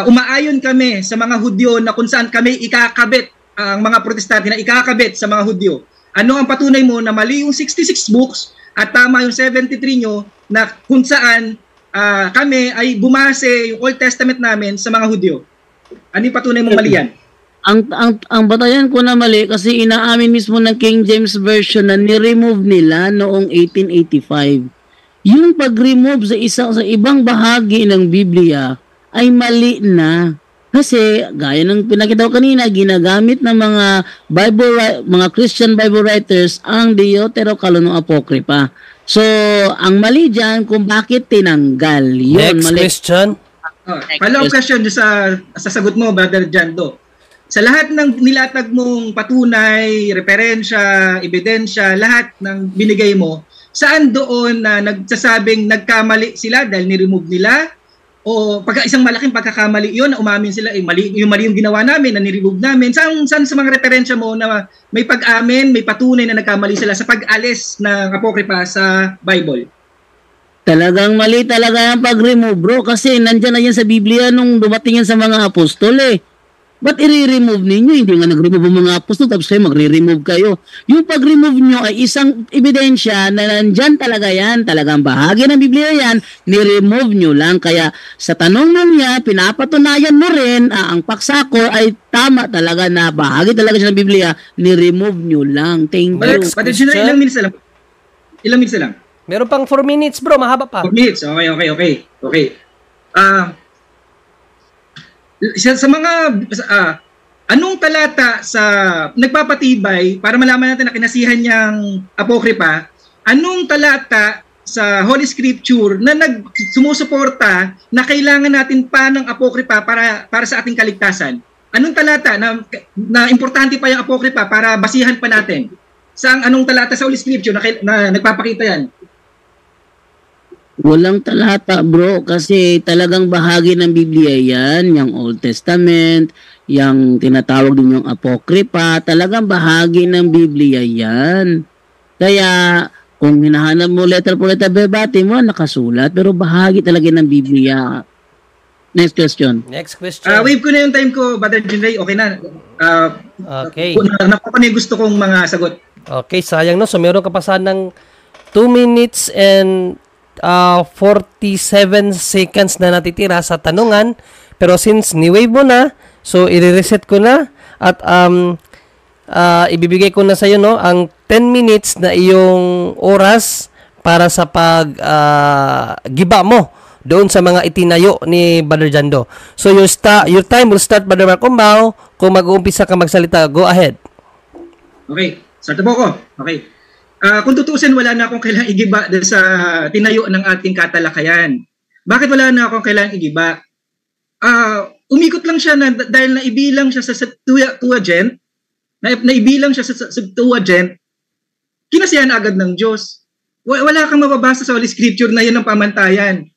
umaayon kami sa mga Hudyo na kung saan kami ikakabit, ang mga Protestante na ikakabit sa mga Hudyo? Ano ang patunay mo na mali yung 66 books at tama yung 73 nyo na kung saan kami ay bumase yung Old Testament namin sa mga Hudyo? Ano yung patunay mong mali yan? Ang batayan ko na mali kasi inaamin mismo ng King James Version na ni-remove nila noong 1885. Yung pag-remove sa ibang bahagi ng Biblia ay mali na. Kasi gaya ng pinakita ko kanina, ginagamit ng mga Christian Bible writers ang Deuterocanon Apocrypha. So, ang mali dyan kung bakit tinanggal. Yun, next mali. question. Follow-up question sa sagot mo, Brother Jando. Sa lahat ng nilatag mong patunay, referensya, ebidensya, lahat ng binigay mo, saan doon na nagsasabing nagkamali sila dahil ni-remove nila? O isang malaking pagkakamali yun na umamin sila, mali yung ginawa namin, na ni-remove namin? Saan sa mga referensya mo na may pag-amin, may patunay na nagkamali sila sa pag-alis ng Apocrypha sa Bible? Talagang mali talaga ang pag-remove, bro. Kasi nandyan na yan sa Biblia nung dumating yan sa mga apostol eh. Ba't i-remove ninyo? Hindi nga nag-remove ang mga apostol tapos kayo magre-remove kayo. Yung pag-remove nyo ay isang ebidensya na nandyan talaga yan. Talagang bahagi ng Biblia yan. Ni-remove nyo lang. Kaya sa tanong mo niya, pinapatunayan mo rin ang paksa ko ay tama talaga na bahagi talaga siya ng Biblia. Ni-remove nyo lang. Thank you. But ilang minutes na lang? Ilang minutes na lang? Meron pang 4 minutes, bro. Mahaba pa. 4 minutes. Okay. Sa mga anong talata sa nagpapatibay para malaman natin na kinasihan niyang Apocrypha, anong talata sa Holy Scripture na sumusuporta na kailangan natin pa ng Apocrypha para sa ating kaligtasan? Anong talata na importante pa yung Apocrypha para basihan pa natin? Anong talata sa Holy Scripture na nagpapakita yan? Walang talata, bro, kasi talagang bahagi ng Biblia yan, yung Old Testament, yung tinatawag din yung Apocrypha, talagang bahagi ng Biblia yan. Kaya, Kung hinahanap mo letter po letter verbatim mo, nakasulat, pero bahagi talaga ng Biblia. Next question. Next question. Wave ko na yung time ko, Brother Jinray. Okay na. Okay. Nakuha ko na yung gusto kong mga sagot. Okay, sayang no. So meron ka pa sanang 2 minutes and 47 seconds na natitira sa tanungan. Pero since ni-wave mo na, so i-reset ko na at ibibigay ko na sa iyo no ang 10 minutes na iyong oras para sa giba mo doon sa mga itinayo ni Brother Jando. So your time will start, Brother Mark Umbao. Kung mag-uumpisa ka magsalita, go ahead. Okay, start po ako. Okay. Kung tutuusin, wala na akong kailangang igiba sa tinayo ng ating katalakayan. Bakit wala na akong kailangang igiba? Umikot lang siya dahil naibilang siya sa Septuagint, naibilang siya sa Septuagint, kinasiyahan agad ng Diyos. Wala kang mababasa sa Holy Scripture na yan ang pamantayan.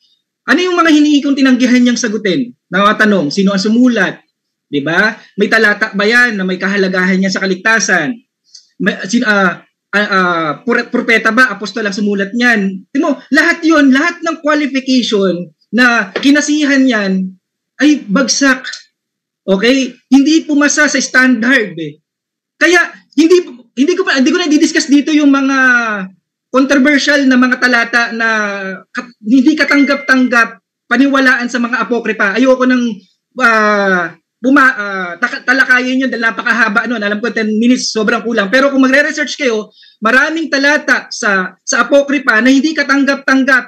Ano yung mga hinihingi kong tinanggihan niyang sagutin? Nakatanong, sino ang sumulat? Diba? May talata ba yan na may kahalagahan niya sa kaligtasan? Propeta ba? Apostol ang sumulat niyan? Timo, lahat yon, lahat ng qualification na kinasihan yan ay bagsak. Okay? Hindi pumasa sa standard eh. Kaya hindi ko na i-discuss dito yung mga controversial na mga talata na hindi katanggap-tanggap paniwalaan sa mga apokripa. Ayoko nang talakayin yun dahil napakahaba nun. Alam ko 10 minutes sobrang kulang. Pero kung magre-research kayo, maraming talata sa apokripa na hindi katanggap-tanggap.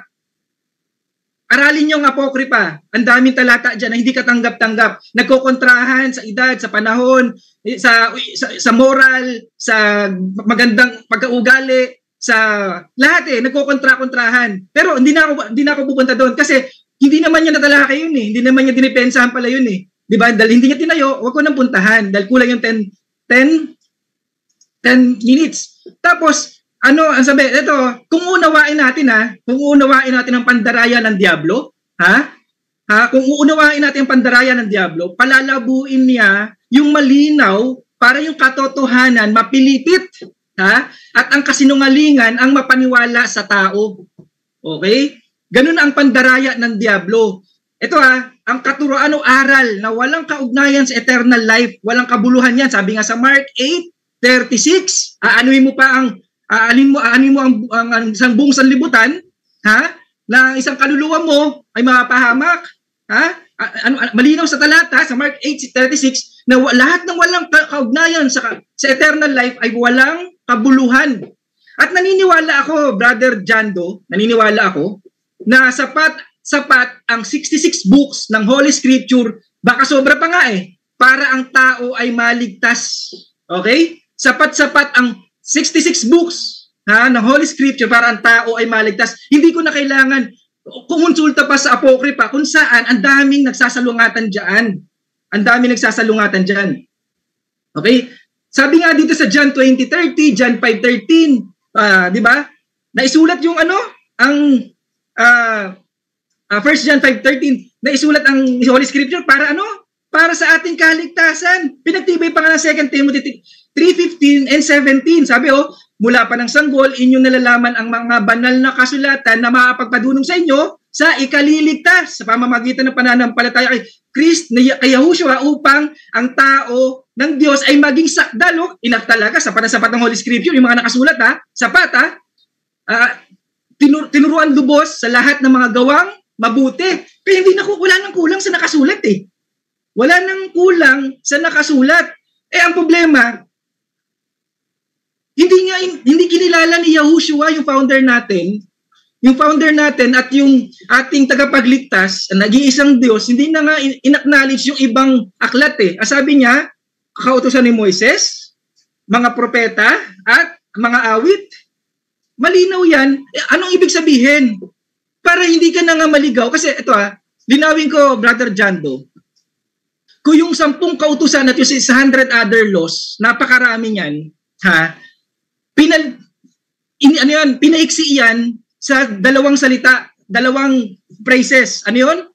Aralin yung apokripa. Ang daming talata dyan na hindi katanggap-tanggap. Nagkokontrahan sa edad, sa panahon, sa moral, sa magandang pagkaugali, sa lahat nagkokontra-kontrahan. Pero hindi na ako pupunta doon kasi hindi naman niya natalakay yun eh. Hindi naman niya dinipensahan pala yun eh. Di ba? Dahil hindi niya tinayo, wag ko nang puntahan dahil kulang yung 10 minutes. Tapos ang sabi, ito, kung unawain natin ang pandaraya ng Diablo, kung uunawain natin ang pandaraya ng Diablo, palalabuin niya yung malinaw para yung katotohanan mapilipit, at ang kasinungalingan ang mapaniwala sa tao. Okay? Ganun ang pandaraya ng Diablo. Ito ang katuroan o aral na walang kaugnayan sa eternal life, walang kabuluhan yan. Sabi nga sa Mark 8:36, aanuhin mo ang isang buong sanlibutan, na isang kaluluwa mo ay mapapahamak, malinaw sa talata sa Mark 8:36 na lahat ng walang kaugnayan sa eternal life ay walang kabuluhan. At naniniwala ako, Brother Jando, na sapat ang 66 books ng Holy Scripture, baka sobra pa nga para ang tao ay maligtas. Okay? Sapat ang 66 books ng Holy Scripture para ang tao ay maligtas. Hindi ko na kailangan kumonsulta pa sa apokripa kung saan ang daming nagsasalungatan dyan. Okay? Sabi nga dito sa John 20:30, John 5:13, di ba? Naisulat yung ang 1 John 5:13, naisulat ang Holy Scripture para para sa ating kaligtasan. Pinagtibay pa nga ng 2 Timothy 3:15 and 17. Sabi mula pa ng sanggol, inyong nalalaman ang mga banal na kasulatan na makapagpadunong sa inyo sa ikaliligtas sa pamamagitan ng pananampalataya kay Christ, kay Yahushua, upang ang tao ng Diyos ay maging sakdal. Enough talaga, sapat ng Holy Scripture, yung mga nakasulat sapat tinuruan lubos sa lahat ng mga gawang mabuti. Kaya wala nang kulang sa nakasulat Wala nang kulang sa nakasulat. Ang problema, hindi kinilala ni Yahushua yung founder natin at yung ating tagapagligtas, nag-iisang Diyos, hindi na nga in-acknowledge yung ibang aklat Sabi niya, kautusan ni Moises, mga propeta, at mga awit. Malinaw yan. Anong ibig sabihin? Para hindi ka na nga maligaw. Kasi ito linawin ko, Brother Jando, kung yung 10 kautusan at yung 600 other laws, napakarami yan, pinaiksi yan sa 2 salita, 2 phrases. Ano yun?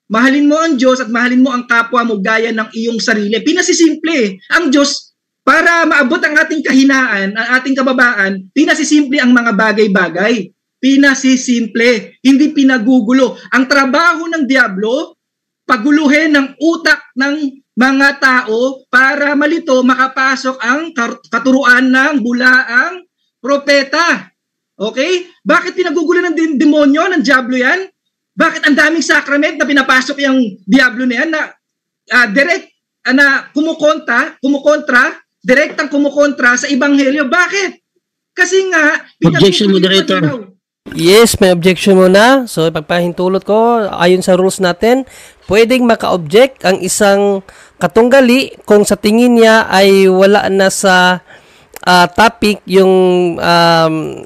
Mahalin mo ang Diyos at mahalin mo ang kapwa mo gaya ng iyong sarili. Pinasisimple. Ang Diyos, Para maabot ang ating kahinaan, ang ating kababaan, pinasisimple ang mga bagay-bagay. Pinasisimple, hindi pinagugulo. Ang trabaho ng Diablo, paguluhin ng utak ng mga tao para malito makapasok ang katuruan ng bulaang propeta. Okay? Bakit pinagugulo ng demonyo, ng Diablo yan? Bakit ang daming sacrament na pinapasok yung Diablo na yan na direct na direktang kumukontra sa ebanghelyo? Bakit? Kasi nga, Objection, moderator. Yes, may objection muna. So, ipagpahintulot ko, ayon sa rules natin, pwedeng maka-object ang isang katunggali kung sa tingin niya ay wala na sa topic yung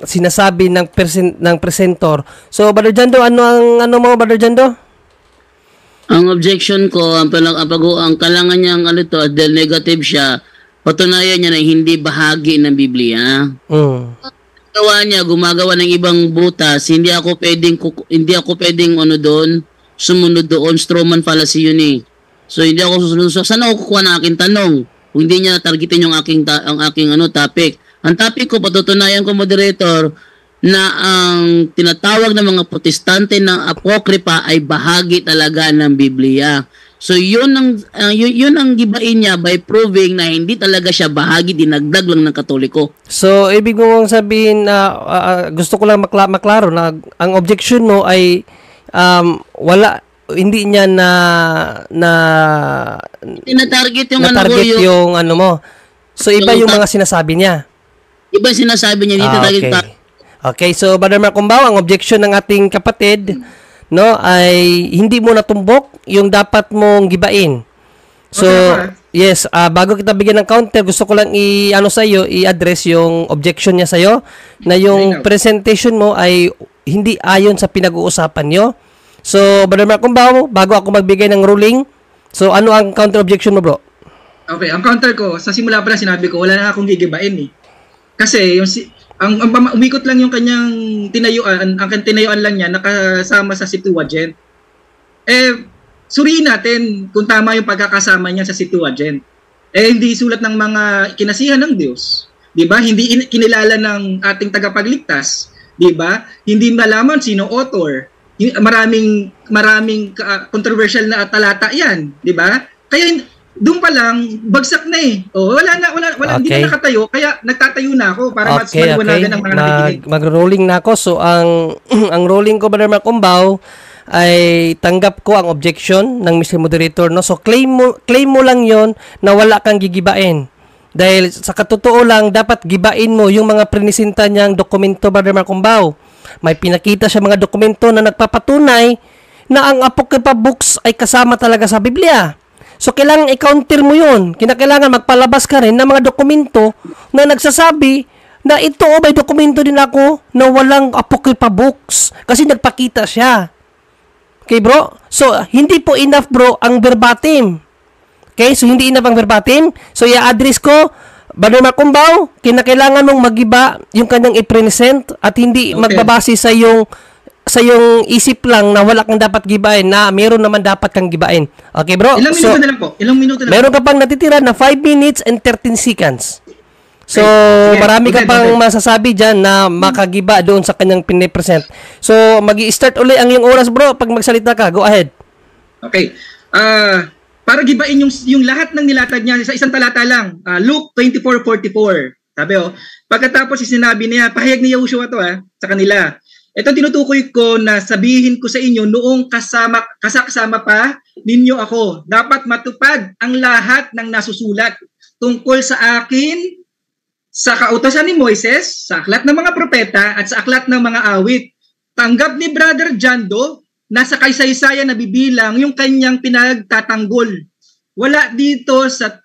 sinasabi ng presentor. So, Brother Jando, ano mo, Brother Jando? Ang objection ko, ang kalangan niyang dahil negative siya, patunayan niya na hindi bahagi ng Biblia. Gawa niya, gumagawa ng ibang butas, hindi ako pwedeng sumunod doon, strawman fallacy yun eh. So hindi ako susunod. So saan ako kukuha ng aking tanong? Kung hindi niya targetin yung aking topic. Ang topic ko, patutunayan ko, moderator, na ang tinatawag ng mga protestante ng apokripa ay bahagi talaga ng Biblia. So yun ang gibain niya by proving na hindi talaga siya bahagi, dinagdag lang ng Katoliko. So ibig mong sabihin na gusto ko lang maklaro na ang objection mo ay hindi niya tinatarget yung yung ano mo. So iba yung mga sinasabi niya. Iba yung sinasabi niya dito. Okay, so Brother Marcumbaw, ang objection ng ating kapatid ay hindi mo natumbok yung dapat mong gibain. So, yes, bago kita bigyan ng counter, gusto ko lang i-address yung objection niya sa'yo na yung presentation mo ay hindi ayon sa pinag-uusapan nyo. So, Brother Marcumbaw, bago ako magbigay ng ruling, so ano ang counter objection mo, bro? Okay, ang counter ko, sa simula pa lang sinabi ko, wala na akong gigibain eh. Kasi ang umikot lang yung kanyang tinayuan, ang tinayuan lang niya nakasama sa Septuagint. Suriin natin kung tama yung pagkakasama niya sa Septuagint. Hindi sulat ng mga kinasihan ng Diyos. 'Di ba? Hindi kinilala ng ating tagapagligtas, 'di ba? Hindi malaman sino author. Maraming controversial na talata 'yan, 'di ba? Kaya doon pa lang, bagsak na eh. Wala, okay. Hindi na nakatayo, kaya nagtatayo na ako para mas maliwanagan ng mga nakikinig. Mag-rolling na ako. So, ang rolling ko, Brother Marcumbaw, ay tanggap ko ang objection ng Mr. Moderator. No? So, claim mo lang yon na wala kang gigibain. Dahil sa katotoo lang, dapat gibain mo yung mga prinisinta niyang dokumento, Brother Marcumbaw. May pinakita siya mga dokumento na nagpapatunay na ang Apocrypha books ay kasama talaga sa Biblia. So, kailangan i-counter mo yun. Kinakailangan magpalabas ka rin ng mga dokumento na nagsasabi na ito may dokumento din ako na walang Apocrypha books. Kasi nagpakita siya. Okay, bro? So, hindi po enough, bro, ang verbatim. Okay? So, hindi enough ang verbatim. So, i-address ko, Brother Marcumbaw, kinakailangan mong magiba yung kanyang i-present at hindi magbabase sa yung isip lang na wala kang dapat gibain na meron naman dapat kang gibain. Okay, bro? Ilang minuto na lang po? Meron ka pang natitira na 5 minutes and 13 seconds. So, marami ka pang masasabi dyan na makagiba doon sa kanyang pinipresent. So, mag-i-start uli ang iyong oras, bro. Pag magsalita ka, go ahead. Okay. Para gibain yung lahat ng nilatag niya sa isang talata lang. Luke 24:44. Sabi pagkatapos sinabi niya, pahayag ni Yahushua to sa kanila. Ito tinutukoy ko na sabihin ko sa inyo noong kasama pa ninyo ako. Dapat matupad ang lahat ng nasusulat tungkol sa akin sa kautosan ni Moises, sa aklat ng mga propeta at sa aklat ng mga awit. Tanggap ni Brother Jando na sa kaysaysayan na bibilang yung kanyang pinagtatanggol. Wala dito sa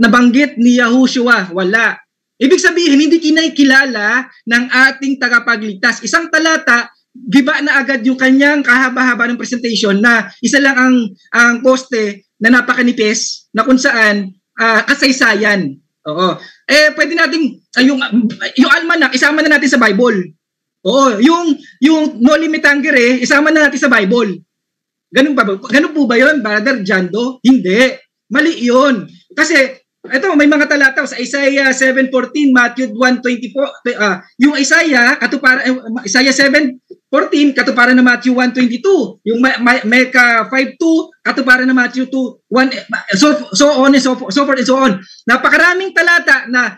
nabanggit ni Yahushua. Wala. Ibig sabihin, hindi kinikilala ng ating tagapagligtas. Isang talata, giba na agad yung kanyang kahaba-haba ng presentation na isa lang ang poste na napakanipis na kung saan kasaysayan. Oo. Pwede nating, yung almanac, isama na natin sa Bible. Oo. Yung Noli Me Tangere, isama na natin sa Bible. Ganun po ba yun, Brother Jando? Hindi. Mali yun. Kasi, Ito, may mga talata sa Isaiah 7:14, Matthew 1:24, yung Isaiah Isaiah 7:14 katuparan ng Matthew 1:22, yung Micah 5:2 katuparan ng Matthew 2:1, so on and so forth and so on. Napakaraming talata na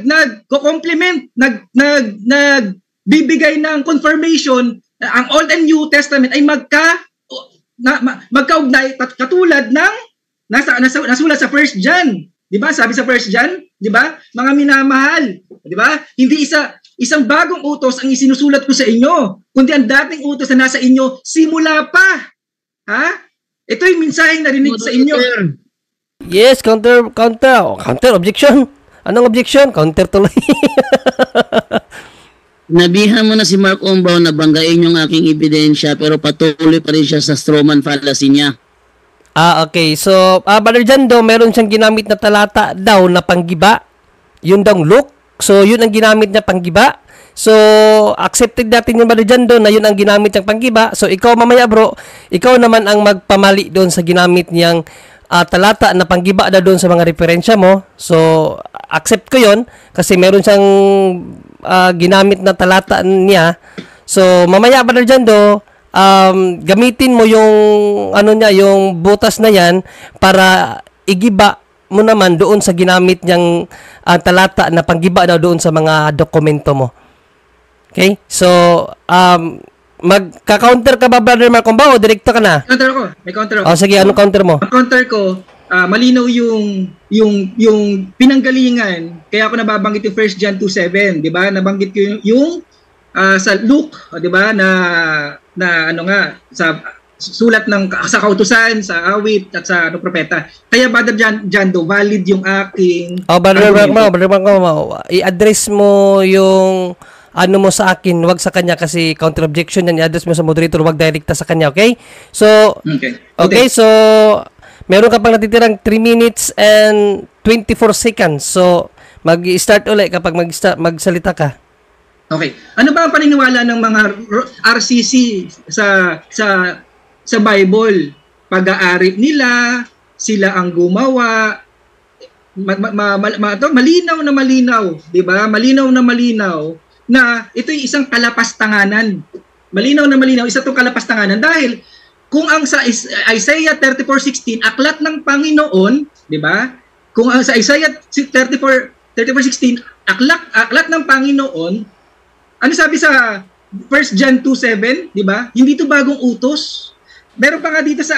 nagko-complement, nagbibigay ng confirmation ang Old and New Testament ay magkaugnay katulad ng nasulat sa 1 John. 'Di ba? Sabi sa 1 John, 'di ba? Mga minamahal, 'di ba? Hindi isang bagong utos ang isinusulat ko sa inyo, kundi ang dating utos na nasa inyo simula pa. Ha? Ito yung mensaheng narinig sa inyo. Yes, counter objection. Anong objection? Counter tuloy. Nabihan mo na si Mark Ombaw na banggain yung aking ebidensya pero patuloy pa rin siya sa strawman fallacy niya. Okay. So, Brother Jando, meron siyang ginamit na talata daw na panggiba. Yun daw Luke. So, yun ang ginamit niya panggiba. So, accepted natin yung Brother Jando na yun ang ginamit niyang panggiba. So, ikaw mamaya bro, ikaw naman ang magpamali doon sa ginamit niyang talata na panggiba na doon sa mga referensya mo. So, accept ko yun kasi meron siyang ginamit na talata niya. So, mamaya Brother Jando, gamitin mo yung yung butas na yan para igiba mo naman doon sa ginamit niyang talata na panggiba daw doon sa mga dokumento mo. Okay? So, magka-counter ka ba, Brother Marcomba, o direkto ka na? Counter ako. May counter ako. Sige, anong counter mo? Ang counter ko, malinaw yung pinanggalingan. Kaya ako nababanggit yung 1 John 2:7, 'di ba? Nabanggit ko yung sa Luke, 'di ba, na sa sulat ng sa kautusan, sa awit at sa propeta. Kaya Brother Jando, valid yung aking Brother Marcomba, i-address mo yung mo sa akin, wag sa kanya kasi counter objection yan, i-address mo sa moderator, wag direkta sa kanya, okay? So, okay, so meron ka pang natitirang 3 minutes and 24 seconds. So, mag-start ulit kapag magsalita ka. Okay. Ano ba ang paniniwala ng mga RCC sa Bible? Pag-aari nila, sila ang gumawa. Malinaw na malinaw, 'di ba? Malinaw na malinaw na ito'y isang kalapastanganan. Malinaw na malinaw, isa 'tong kalapastanganan dahil kung ang sa Isaiah 34:16 aklat ng Panginoon, 'di ba? Kung ang sa Isaiah 34:16 aklat ng Panginoon, ano sabi sa 1 John 2:7, 'di ba? Hindi 'to bagong utos. Meron pa nga dito sa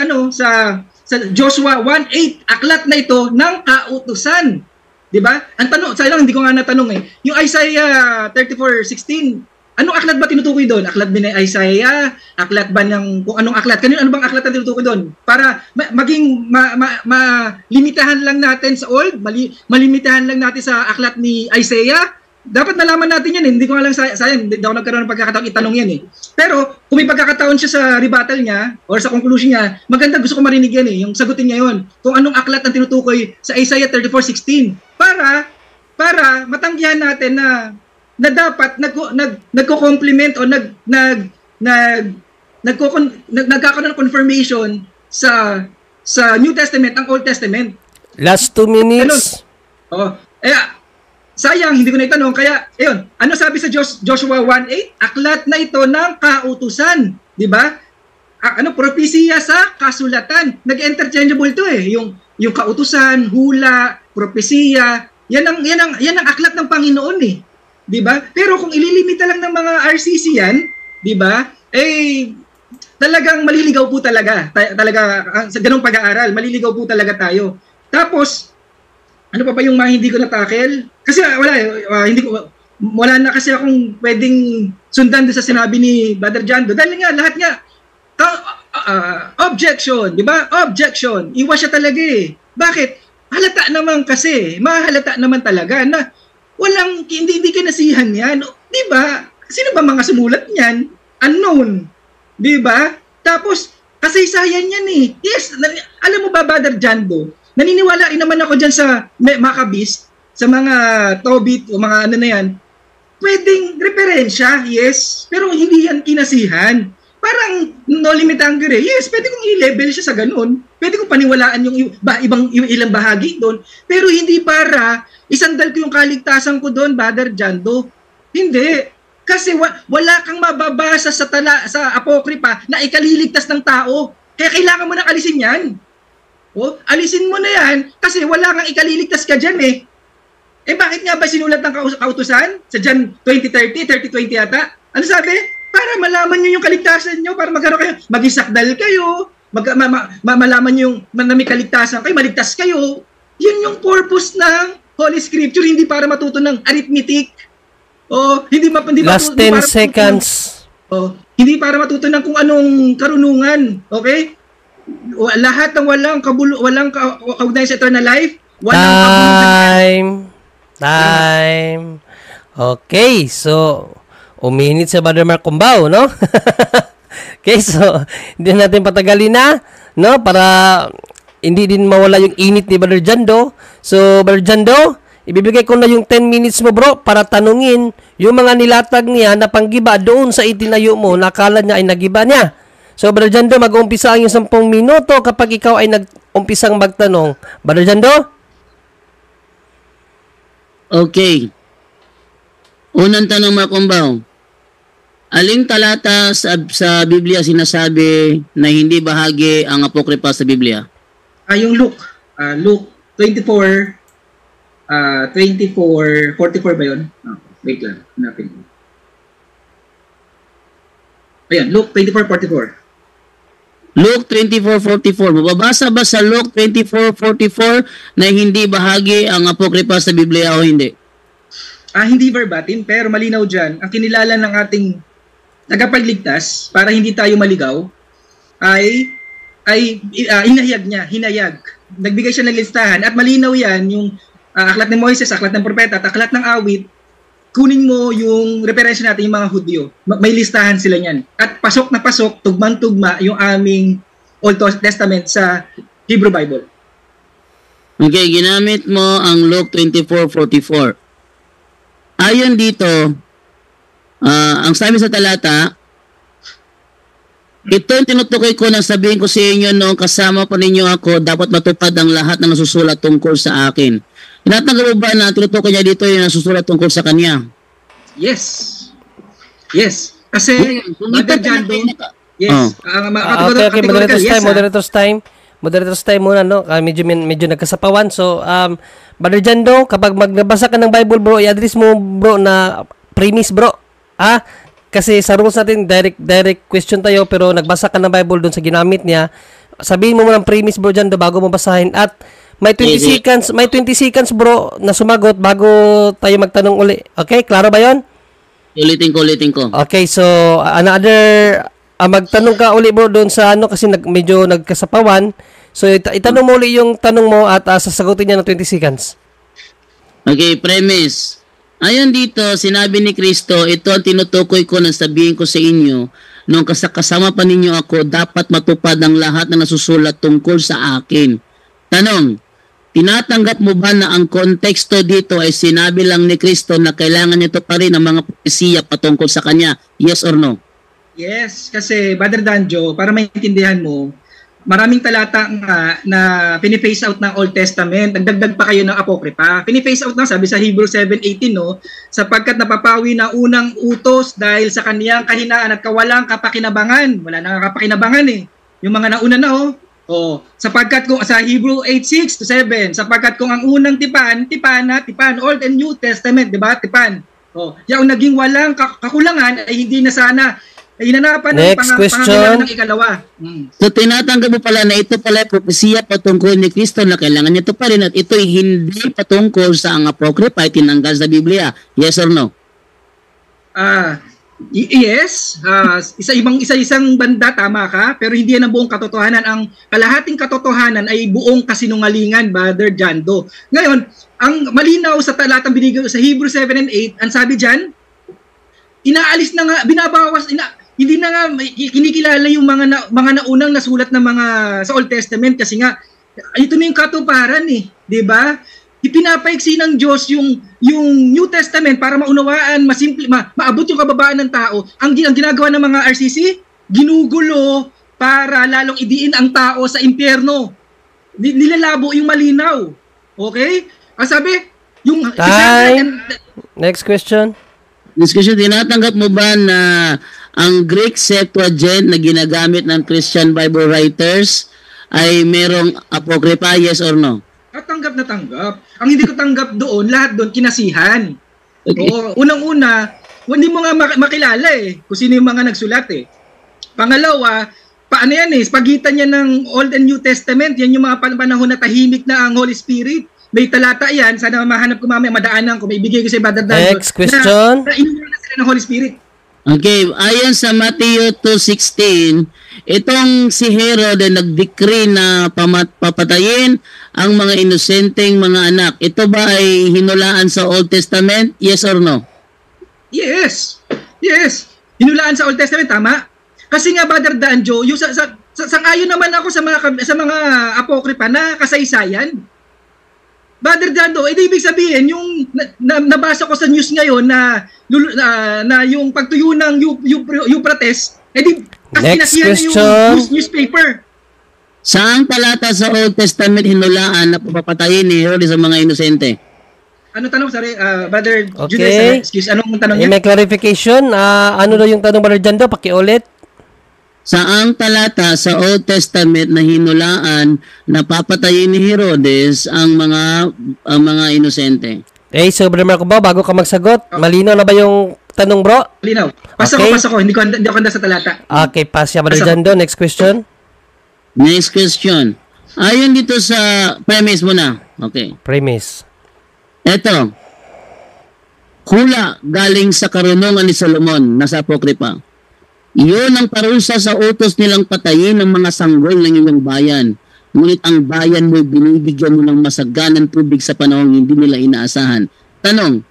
Joshua 1:8, aklat na ito ng kautusan. 'Di ba? Ang tanong, sayang hindi ko nga natanong yung Isaiah 34:16, anong aklat ba tinutukoy doon? Aklat ba ni Isaiah? Aklat ba ng kung anong aklat? Ano bang aklat ang tinutukoy doon? Para maging malimitahan lang natin sa old, malimitahan lang natin sa aklat ni Isaiah. Dapat nalaman natin yan. Hindi ko nga lang sayang, hindi ako nagkaroon ng pagkakataon itanong yan Pero kung may pagkakataon siya sa rebuttal niya or sa conclusion niya, maganda, gusto ko marinig yan yung sagutin niya yon. Kung anong aklat ang tinutukoy sa Isaiah 34:16 para matanggihan natin na dapat nagko-complement o nagkakaroon ng confirmation sa New Testament ang Old Testament. Last 2 minutes. Sayang, hindi ko na itanong. Kaya, ayun, ano sabi sa Joshua 1:8? Aklat na ito ng kautusan. Di ba? Propesiya sa kasulatan. Nag-interchangeable to Yung kautusan, hula, propesiya. Yan ang aklat ng Panginoon Di ba? Pero kung ililimita lang ng mga RCC yan, di ba? Talagang maliligaw po talaga. Sa ganung pag-aaral, maliligaw po talaga tayo. Tapos, ano pa ba yung mga hindi ko na-tackle? Kasi wala na kasi akong pwedeng sundan doon sa sinabi ni Brother Jando. Dahil nga, lahat nga, objection, di ba? Objection. Iwas siya talaga Bakit? Halata naman kasi. Mahalata naman talaga na hindi kinasihan yan. Di ba? Sino ba mga sumulat niyan? Unknown. Di ba? Tapos, kasaysayan yan Yes, alam mo ba, Brother Jando, naniniwala rin naman ako dyan sa Maccabees, sa mga Tobit o mga na yan. Pwedeng referensya, yes, pero hindi yan kinasihan. parang no limit anger eh. Yes, pwede kong i-level siya sa ganun. Pwede kong paniwalaan yung ilang bahagi doon. Pero hindi para isandal ko yung kaligtasan ko doon, Brother Jando. Hindi. Kasi wala kang mababasa sa apokripa na ikaliligtas ng tao. Kaya kailangan mo nang alisin yan. O, alisin mo na yan kasi wala kang ikaliligtas ka dyan eh. Eh bakit nga ba sinulat ng kautusan? Sa John 20:30, 30:20 yata? Ano sabi? Para malaman nyo yung kaligtasan nyo, para magkaroon kayo, mag-isakdal kayo, malaman nyo yung may kaligtasan kayo, maligtas kayo. Yun yung purpose ng Holy Scripture, hindi para matuto ng arithmetic. O, last 10 seconds. Hindi para matuto ng kung anong karunungan. Okay? Lahat ng walang kaugnayan sa eternal life, walang Time. Okay, so uminit sa Brother Mark Cumbao, no? Okay, so hindi natin patagalin na, no? Para hindi din mawala yung init ni Brother Jando. So, Brother Jando, ibibigay ko na yung 10 minutes mo, bro, para tanungin yung mga nilatag niya na panggiba doon sa itinayo mo, nakala niya ay nagiba niya. So, Brother Jando, mag-uumpisa ang yung 10 minuto kapag ikaw ay nag-umpisang magtanong. Brother Jando? Okay. Unang tanong, Mark Cumbao. Aling talata sa Biblia sinasabi na hindi bahagi ang apokripa sa Biblia? Yung Luke 24, 44 ba yun? Wait lang, hanapin ko. Ayan, Luke 24:44. Luke 24:44. Mababasa ba sa Luke 24:44 na hindi bahagi ang apokripa sa Biblia o hindi? Hindi verbatim, pero malinaw dyan. Ang kinilala ng ating tagapagligtas para hindi tayo maligaw ay hinayag. Nagbigay siya ng listahan at malinaw yan yung aklat ng Moises, aklat ng propeta at aklat ng awit. Kunin mo yung referensya natin, yung mga Hudyo. May listahan sila niyan. At pasok na pasok, tugmang-tugma yung aming Old Testament sa Hebrew Bible. Okay, ginamit mo ang Luke 24:44. Ayon dito, ang sabi sa talata, ito yung tinutukoy ko na sabihin ko sa inyo noong kasama pa ninyo ako, dapat matupad ang lahat na nasusulat tungkol sa akin. Tinatanggap mo ba na tinutukoy niya dito yung nasusulat tungkol sa kanya? Yes. Kasi, Brother Jando, yes. Okay, Moderator's time muna, no? Medyo nagkasapawan. So, Brother Jando, kapag magbasa ka ng Bible, bro, i-address mo, bro, na premise, bro. Kasi sa rules natin, direct question tayo, pero nagbasa ka ng Bible doon sa ginamit niya. Sabihin mo ng premise, bro, Jando, bago mo basahin. At may 20 seconds, bro, na sumagot bago tayo magtanong uli. Okay, klaro ba 'yon? Ulitin ko. Okay, so magtanong ka uli, bro, doon sa kasi medyo nagkasapawan. So itanong mo uli yung tanong mo at sasagutin niya ng 20 seconds. Okay, premise. Ayon dito, sinabi ni Kristo, ito ang tinutukoy ko na sabihin ko sa inyo, nung kasama pa ninyo ako, dapat matupad ang lahat na nasusulat tungkol sa akin. Tanong, tinatanggap mo ba na ang konteksto dito ay sinabi lang ni Kristo na kailangan nito pa rin ang mga propesiya patungkol sa kanya? Yes or no? Yes, kasi Brother Danjo, para maintindihan mo, maraming talata nga na piniface out ng Old Testament, nagdagdag pa kayo ng Apokripa. Piniface out na, sabi sa Hebrew 7:18, no, sapagkat napapawi na unang utos dahil sa kaniyang kahinaan at kawalang kapakinabangan. Wala nang kapakinabangan eh. Yung mga nauna na, sapagkat kung sa Hebrew 8:6-7, sapagkat kung ang unang tipan, Old and New Testament, di ba? Tipan. Yung naging walang kakulangan ay hindi na sana inanapan ng pangangailangan ng ikalawa. So tinatanggap mo pala na ito pala propesiya patungkol ni Kristo na kailangan niya ito pa rin at ito'y hindi patungkol sa ang Apokripa ay tinanggal sa Biblia. Yes or no? Yes, isang banda tama ka, pero hindi yan ang buong katotohanan. Ang kalahating katotohanan ay buong kasinungalingan, Brother Jando. Ngayon, ang malinaw sa talatang binigay sa Hebrew 7 and 8, ang sabi diyan, inaalis na nga, binabawas, hindi na nga kinikilala yung mga naunang nasulat na mga sa Old Testament kasi nga ito na yung katuparan eh, 'di ba? Ipinapaiksi ng Diyos yung New Testament para maunawaan, maabot yung kababaan ng tao. Ang ginagawa ng mga RCC, ginugulo para lalong idiin ang tao sa impyerno. Nilalabo yung malinaw. Okay? Ang sabi, yung... Time. Next question. Tinatanggap mo ba na ang Greek Septuagint na ginagamit ng Christian Bible writers ay merong apokrypha, yes or no? Tanggap na tanggap. Ang hindi ko tanggap doon, lahat doon kinasihan. Okay. Oo, unang-una, hindi mo nga makilala kung sino yung mga nagsulat Pangalawa, paano yan pagitan niya ng Old and New Testament, yan yung mga panahon na tahimik na ang Holy Spirit. May talata yan, sana mahanap ko mamaya, madaanan ko, may ibigay ko sa Brother Danjo. Next question. Na inuuna na sila ng Holy Spirit. Okay, ayon sa Matthew 2:16, itong si Herod ay nag-decree na papatayin ang mga inosenteng mga anak. Ito ba ay hinulaan sa Old Testament? Yes or no? Yes. Yes. Hinulaan sa Old Testament, tama? Kasi nga, Brother Danjo, yung sang-ayon naman ako sa mga apokrypha na kasaysayan. Brother Danjo, ibig sabihin, yung nabasa ko sa news ngayon na yung pagtuyo ng Euphrates, Next question. Yung newspaper. Saang talata sa Old Testament hinulaan na papatayin ni Herod sa mga inosente? Ano tanong, sorry, Brother Okay. Judas, excuse, anong tanong niya? May clarification. Ano daw yung tanong, Brother Jando? Pakiulit. Saang talata sa Old Testament na hinulaan na papatayin ni Herodes ang mga inosente? Okay, so Brother Marco ba, bago ka magsagot, malinaw na ba yung tanong, bro? Linaw. Pasa ko. Hindi ko handa sa talata. Okay, pass siya, Brother Pasok. Jando. Next question. Next question. Ayon dito sa premise mo na. Okay. Premise. Eto. Hula galing sa karunungan ni Solomon na sa apokrypha. Iyon ang parusa sa utos nilang patayin ng mga sanggol ng iyong bayan. Ngunit ang bayan mo binibigyan mo ng masaganang tubig sa panahong hindi nila inaasahan. Tanong,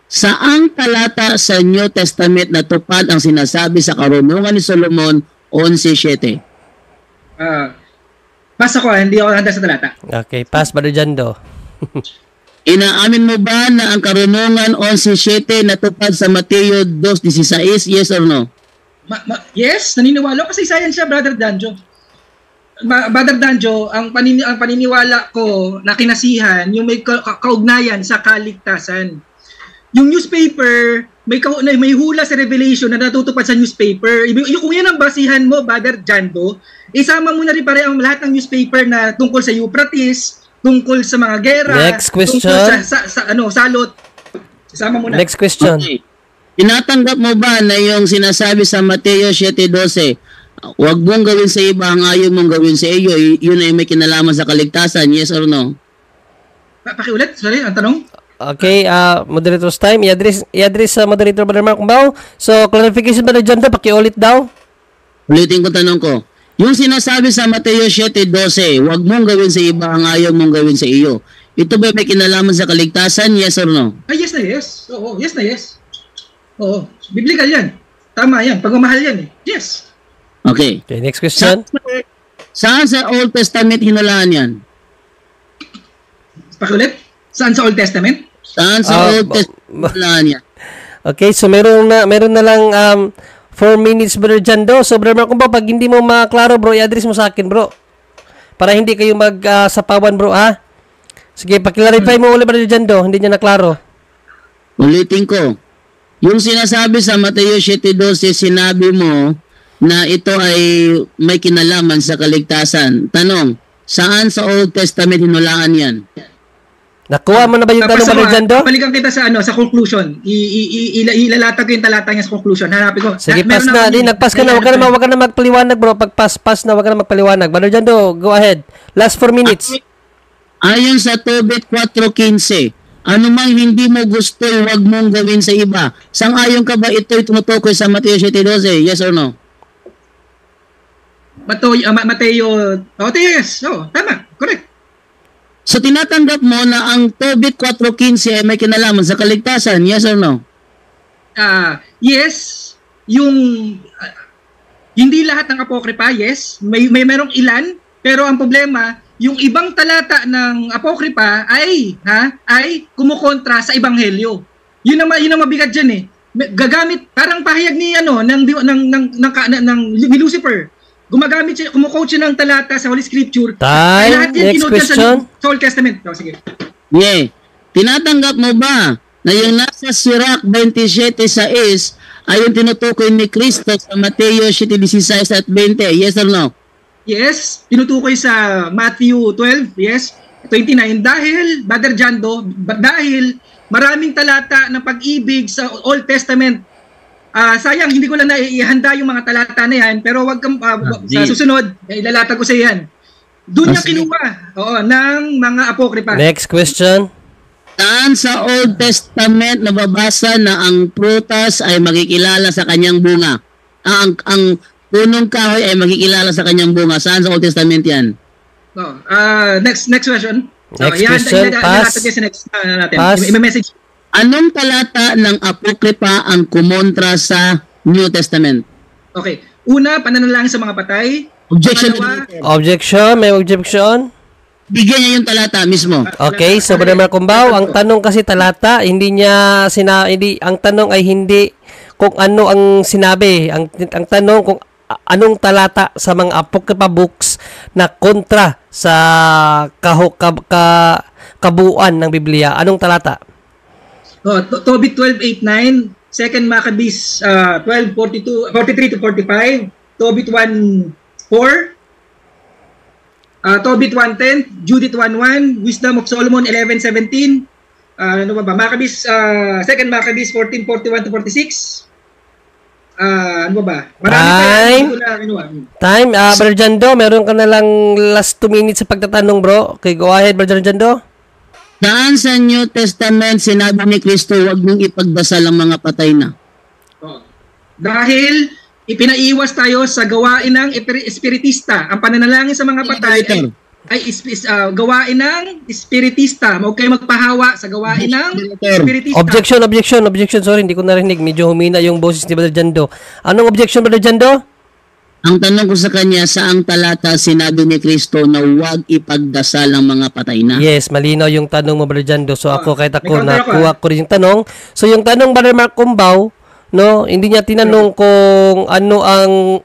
saang talata sa New Testament natupad ang sinasabi sa karunungan ni Solomon 11:7? Pasa ko, hindi ako handa sa talata. Okay, pass, Brother Jando. Inaamin mo ba na ang karunungan 11:7 natupad sa Mateo 2:16? Yes or no? Yes, naniniwala ko kasi science siya, Brother Danjo. Brother Danjo, ang paniniwala ko na kinasihan, yung may kaugnayan sa kaligtasan. Yung newspaper, may hula sa Revelation na natutupad sa newspaper. Kung yan ang basihan mo, Brother Jando, isama mo na rin pare ang lahat ng newspaper na tungkol sa Euphrates, tungkol sa mga gera, Next question. tungkol sa salot. Isama mo na. Next question. Okay. Tinatanggap mo ba na yung sinasabi sa Mateo 7:12, huwag mong gawin sa iba ang ayaw mong gawin sa iyo, yun ay may kinalaman sa kaligtasan, yes or no? Pakiulit, sorry, ang tanong? Okay, moderator's time. I-address sa moderator, Brother Mark Bao. So, clarification, Brother Jando, pakiulit daw. Ulitin ko tanong ko. Yung sinasabi sa Mateo 7:12, huwag mong gawin sa iba ang ayaw mong gawin sa iyo. Ito ba may kinalaman sa kaligtasan, yes or no? Yes na yes. Oo, yes na yes. Oo, biblical yan. Tama yan, pagmamahal yan Yes. Okay. Okay, next question. Saan sa Old Testament hinulaan yan? Pakiulit? Saan sa Old Testament? Saan sa Old Testament hinulaan yan? Okay, so meron na lang 4 minutes, Brother Jando. So, Brother Mark, pag hindi mo maklaro, bro, i-address mo sa akin, bro. Para hindi kayo magsapawan, bro, ha? Sige, paklarify mo ulit, Brother Jando. Hindi niya naklaro. Ulitin ko. Yung sinasabi sa Mateo 7:12, sinabi mo na ito ay may kinalaman sa kaligtasan. Tanong, saan sa Old Testament hinulaan yan? Nakuha mo na ba yung tanong, Brother Jando? Balikan kita sa conclusion. Ilalatag ko yung talata niya sa conclusion. Hanapin ko. Sige, pass na. Nag-pass ka na. Huwag ka na magpaliwanag, bro. Pag pass na, huwag ka na magpaliwanag. Brother Jando, go ahead. Last 4 minutes. Ayon sa Tobit 4:15, ano mang hindi mo gusto, huwag mong gawin sa iba. Sang-ayon ka ba ito'y tumutukoy sa Mateo 7:12? Yes or no? Mateo, yes. Tama. Correct. So tinatanggap mo na ang Tobit 4:15 ay may kinalaman sa kaligtasan? Yes or no? Yes. Yung hindi lahat ng apokrypha, yes. May merong ilan, pero ang problema, yung ibang talata ng apokrypha ay kumukontra sa ebanghelyo. Yun ang mabigat diyan gagamit parang pahayag ni ni Lucifer. Gumagamit siya, kumukote siya ng talata sa Holy Scripture. Time. Lahat yan Next kinuha niya question. sa Old Testament. Sige. Yeah. Tinatanggap mo ba na yung nasa Sirach 27:6 ay yung tinutukoy ni Kristo sa Mateo 7:16 at 20? Yes or no? Yes, tinutukoy sa Matthew 12, yes, 29. Dahil, Brother Jando, dahil maraming talata ng pag-ibig sa Old Testament. Sayang, hindi ko lang naihanda yung mga talata na yan, pero wag kang, sa susunod, ilalata ko sa yan. Doon niya kinuha ng mga apokripa. Next question. Saan sa Old Testament nababasa na ang prutas ay makikilala sa kanyang bunga? Ang punong kahoy ay makikilala sa kanyang bunga. Saan sa Old Testament yan? Next question. Next question. Pass. Pass. May message. Anong talata ng apokripa ang kumontra sa New Testament? Okay. Una, pananalangin sa mga patay. Objection. Objection. May objection? Bigyan niya yung talata mismo. Okay, so Brother Marcumbaw, ang tanong kasi talata, ang tanong ay hindi kung ano ang sinabi. Ang tanong kung anong talata sa mga apocrypha books na kontra sa kabuuan ng Biblia. Anong talata? Tobit 12:8-9, 2 Maccabees 12:43-45, Tobit 1:4, Tobit 1:10, Judith 1:1, Wisdom of Solomon 11:17, ano ba? Maccabees 2 Maccabees 14:41-46. Ano ba? Time. Brother Jando, meron ka na lang last 2 minutes sa pagtatanong, bro. Okay, go ahead, Brother Jando. Saan sa New Testament sinabi ni Kristo huwag mong ipagdasal ang mga patay na? Dahil ipinaiwas tayo sa gawain ng espiritista. Ang pananalangin sa mga patay ay gawain ng espiritista. Huwag kayo magpahawa sa gawain ng espiritista. Objection. Sorry, hindi ko narinig. Medyo humina yung boses ni Brother Jando. Anong objection, Brother Jando? Ang tanong ko sa kanya, saang talata sinabi ni Kristo na huwag ipagdasal ang mga patay na? Yes, malinaw yung tanong mo, Brother Jando. So ako, kahit ako, nakuha ko rin yung tanong. So yung tanong, Brother Marcumbaw, no, hindi niya tinanong kung ano ang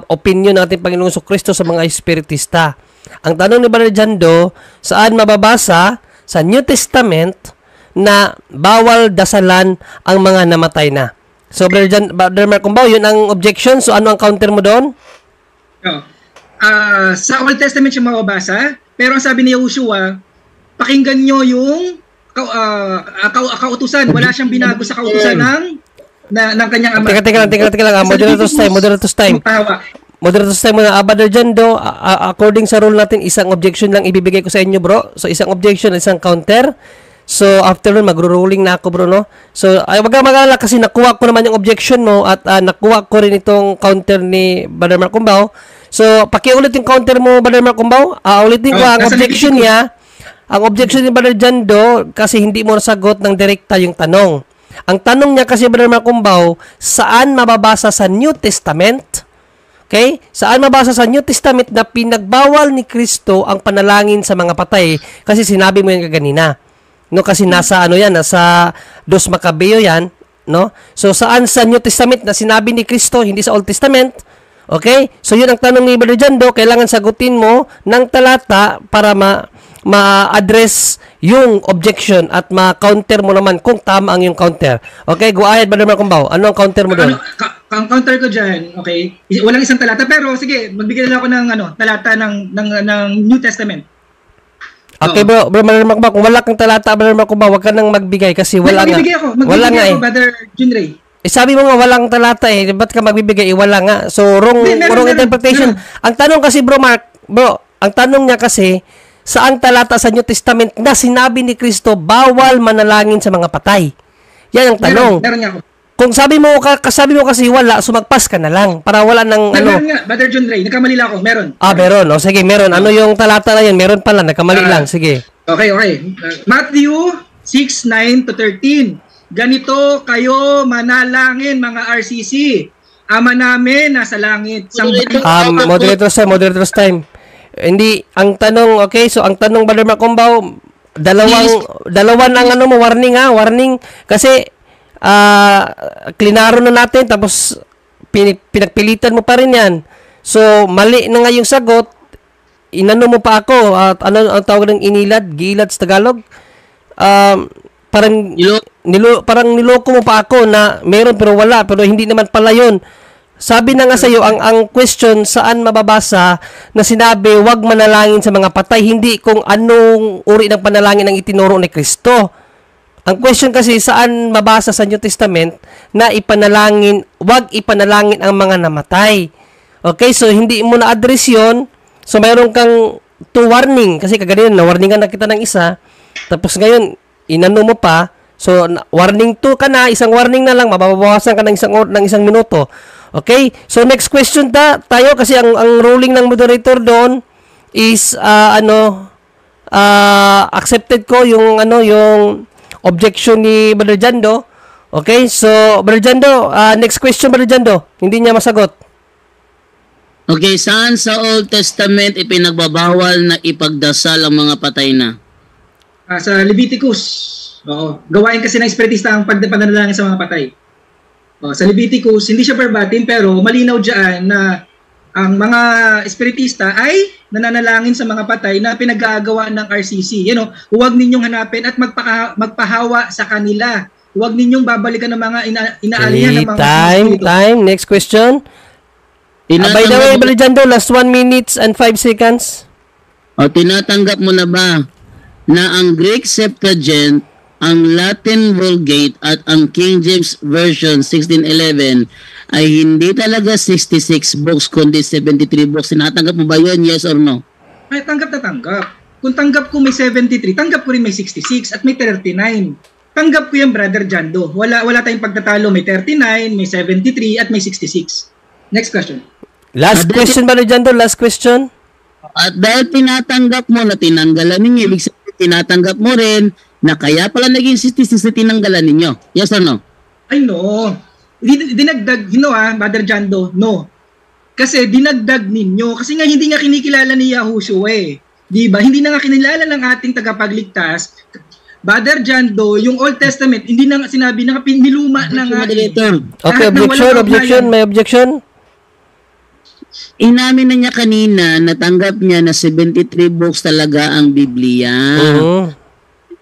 opinion natin Panginoong Kristo sa mga espiritista. Ang tanong ni Brother Jando, saan mababasa sa New Testament na bawal dasalan ang mga namatay na? So, Brother Marcumbaw, yun ang objection. So, ano ang counter mo doon? Sa Old Testament siya mababasa, pero ang sabi ni Yahushua, pakinggan nyo yung kautusan. Wala siyang binago sa kautusan ng kanyang ama. Teka lang. Moderator's time muna. Brother Jando, according sa rule natin, isang objection lang ibibigay ko sa inyo, bro. So, isang objection, isang counter. So, after nun, magro-rolling na ako, bro, no? So, wag kang mag-alala kasi nakuha ko naman yung objection mo at nakuha ko rin itong counter ni Brother Marcumbaw. So, pakiulit yung counter mo, Brother Marcumbaw. Ulitin ko ang objection niya. Ang objection ni Brother Jando kasi hindi mo nasagot ng direkta yung tanong. Ang tanong niya kasi, Brother Marcumbaw, saan mababasa sa New Testament? Okay? Saan mabasa sa New Testament na pinagbawal ni Kristo ang panalangin sa mga patay? Kasi sinabi mo yan kaganina. No, kasi nasa nasa 2 Macabeo yan, no? So saan sa New Testament na sinabi ni Kristo, hindi sa Old Testament? Okay? So yun ang tanong ni Brother Jando, kailangan sagutin mo ng talata para ma-address yung objection at ma-counter mo naman kung tama ang yung counter. Okay, go ahead, Brother Marcumbaw. Ano ang counter mo doon? Ang counter ko dyan, okay, walang isang talata, pero sige, magbigay na ako ng talata ng New Testament. Okay, bro, Brother Marcumbaw, kung wala kang talata, Brother Marcumbaw, wag ka nang magbigay kasi wala nga. Magbibigay ako, Brother Junray. Sabi mo nga walang talata ba't ka magbibigay? Wala nga. So, wrong interpretation. Ang tanong kasi, bro, ang tanong niya kasi, saang talata sa New Testament na sinabi ni Kristo, bawal manalangin sa mga patay? Yan ang tanong. Meron nga ako. Kung sabi mo kasi wala, sumagpas ka na lang para wala nang Meron nga, Brother John Ray, nagkamali lang ako, meron. Meron. O sige, meron. Ano yung talata na yan? Meron pala, nagkamali lang. Sige. Okay. Matthew 6:9-13. Ganito kayo manalangin, mga RCC. Ama namin nasa langit. Moderator's time. Hindi, ang tanong, okay, so ang tanong, Brother Marcumbaw, dalawan ang warning kasi klinaro na natin, tapos pinagpilitan mo pa rin yan. So, mali na nga yung sagot, inano mo pa ako, at ano ang tawag ng gilad sa Tagalog? Parang niloko mo pa ako na meron pero wala, pero hindi naman pala yun. Sabi na nga sa'yo, ang question, saan mababasa na sinabi, wag manalangin sa mga patay, hindi kung anong uri ng panalangin ang itinuro ni Kristo. Ang question kasi, saan mabasa sa New Testament na wag ipanalangin ang mga namatay. Okay, so hindi mo na-address yun. So, mayroon kang warning. Kasi kaganin, na-warningan na kita ng isa. Tapos ngayon, inano mo pa. So, warning 2 ka na. Isang warning na lang. Mababawasan ka ng isang minuto. Okay? So, next question tayo. Kasi ang ruling ng moderator doon is, accepted ko yung objection ni Brother Jando. Okay? So, Brother Jando, next question, Brother Jando. Hindi niya masagot. Okay, saan sa Old Testament ipinagbabawal na ipagdasal ang mga patay na? Sa Leviticus. Oo. Gawain kasi ng espiritista ang pagpanalangin sa mga patay. Sa Leviticus, hindi siya verbatim pero malinaw diyan na ang mga espiritista ay nananalangin sa mga patay na pinag-aagawa ng RCC. Huwag ninyong hanapin at magpahawa sa kanila. Huwag ninyong babalikan ng mga inaalihan ng mga time. Next question. By the way, Brother Jando, last 1 minute and 5 seconds. Tinatanggap mo na ba na ang Greek Septuagint, ang Latin Vulgate at ang King James Version 1611 ay hindi talaga 66 books kundi 73 books? Tinatanggap mo ba yun? Yes or no? Ay, tanggap na tanggap. Kung tanggap ko may 73, tanggap ko rin may 66 at may 39. Tanggap ko yan, Brother Jando. Wala tayong pagtatalo. May 39, may 73 at may 66. Next question. Last question, Brother Jando. Last question. At dahil tinatanggap mo na tinanggalan ninyo, ibig sabihin tinatanggap mo rin na kaya pala naging 66 na tinanggalan ninyo. Yes or no? Ay, no. Dinagdag, Brother Jando, no. Kasi dinagdag ninyo. Kasi nga hindi nga kinikilala ni Yahushua eh. Diba? Hindi na nga kinilala ng ating tagapagligtas. Brother Jando, yung Old Testament, hindi na nga sinabi na piniluma na nga. Okay, objection. May objection? Inamin na niya kanina, natanggap niya na 73 books talaga ang Biblia.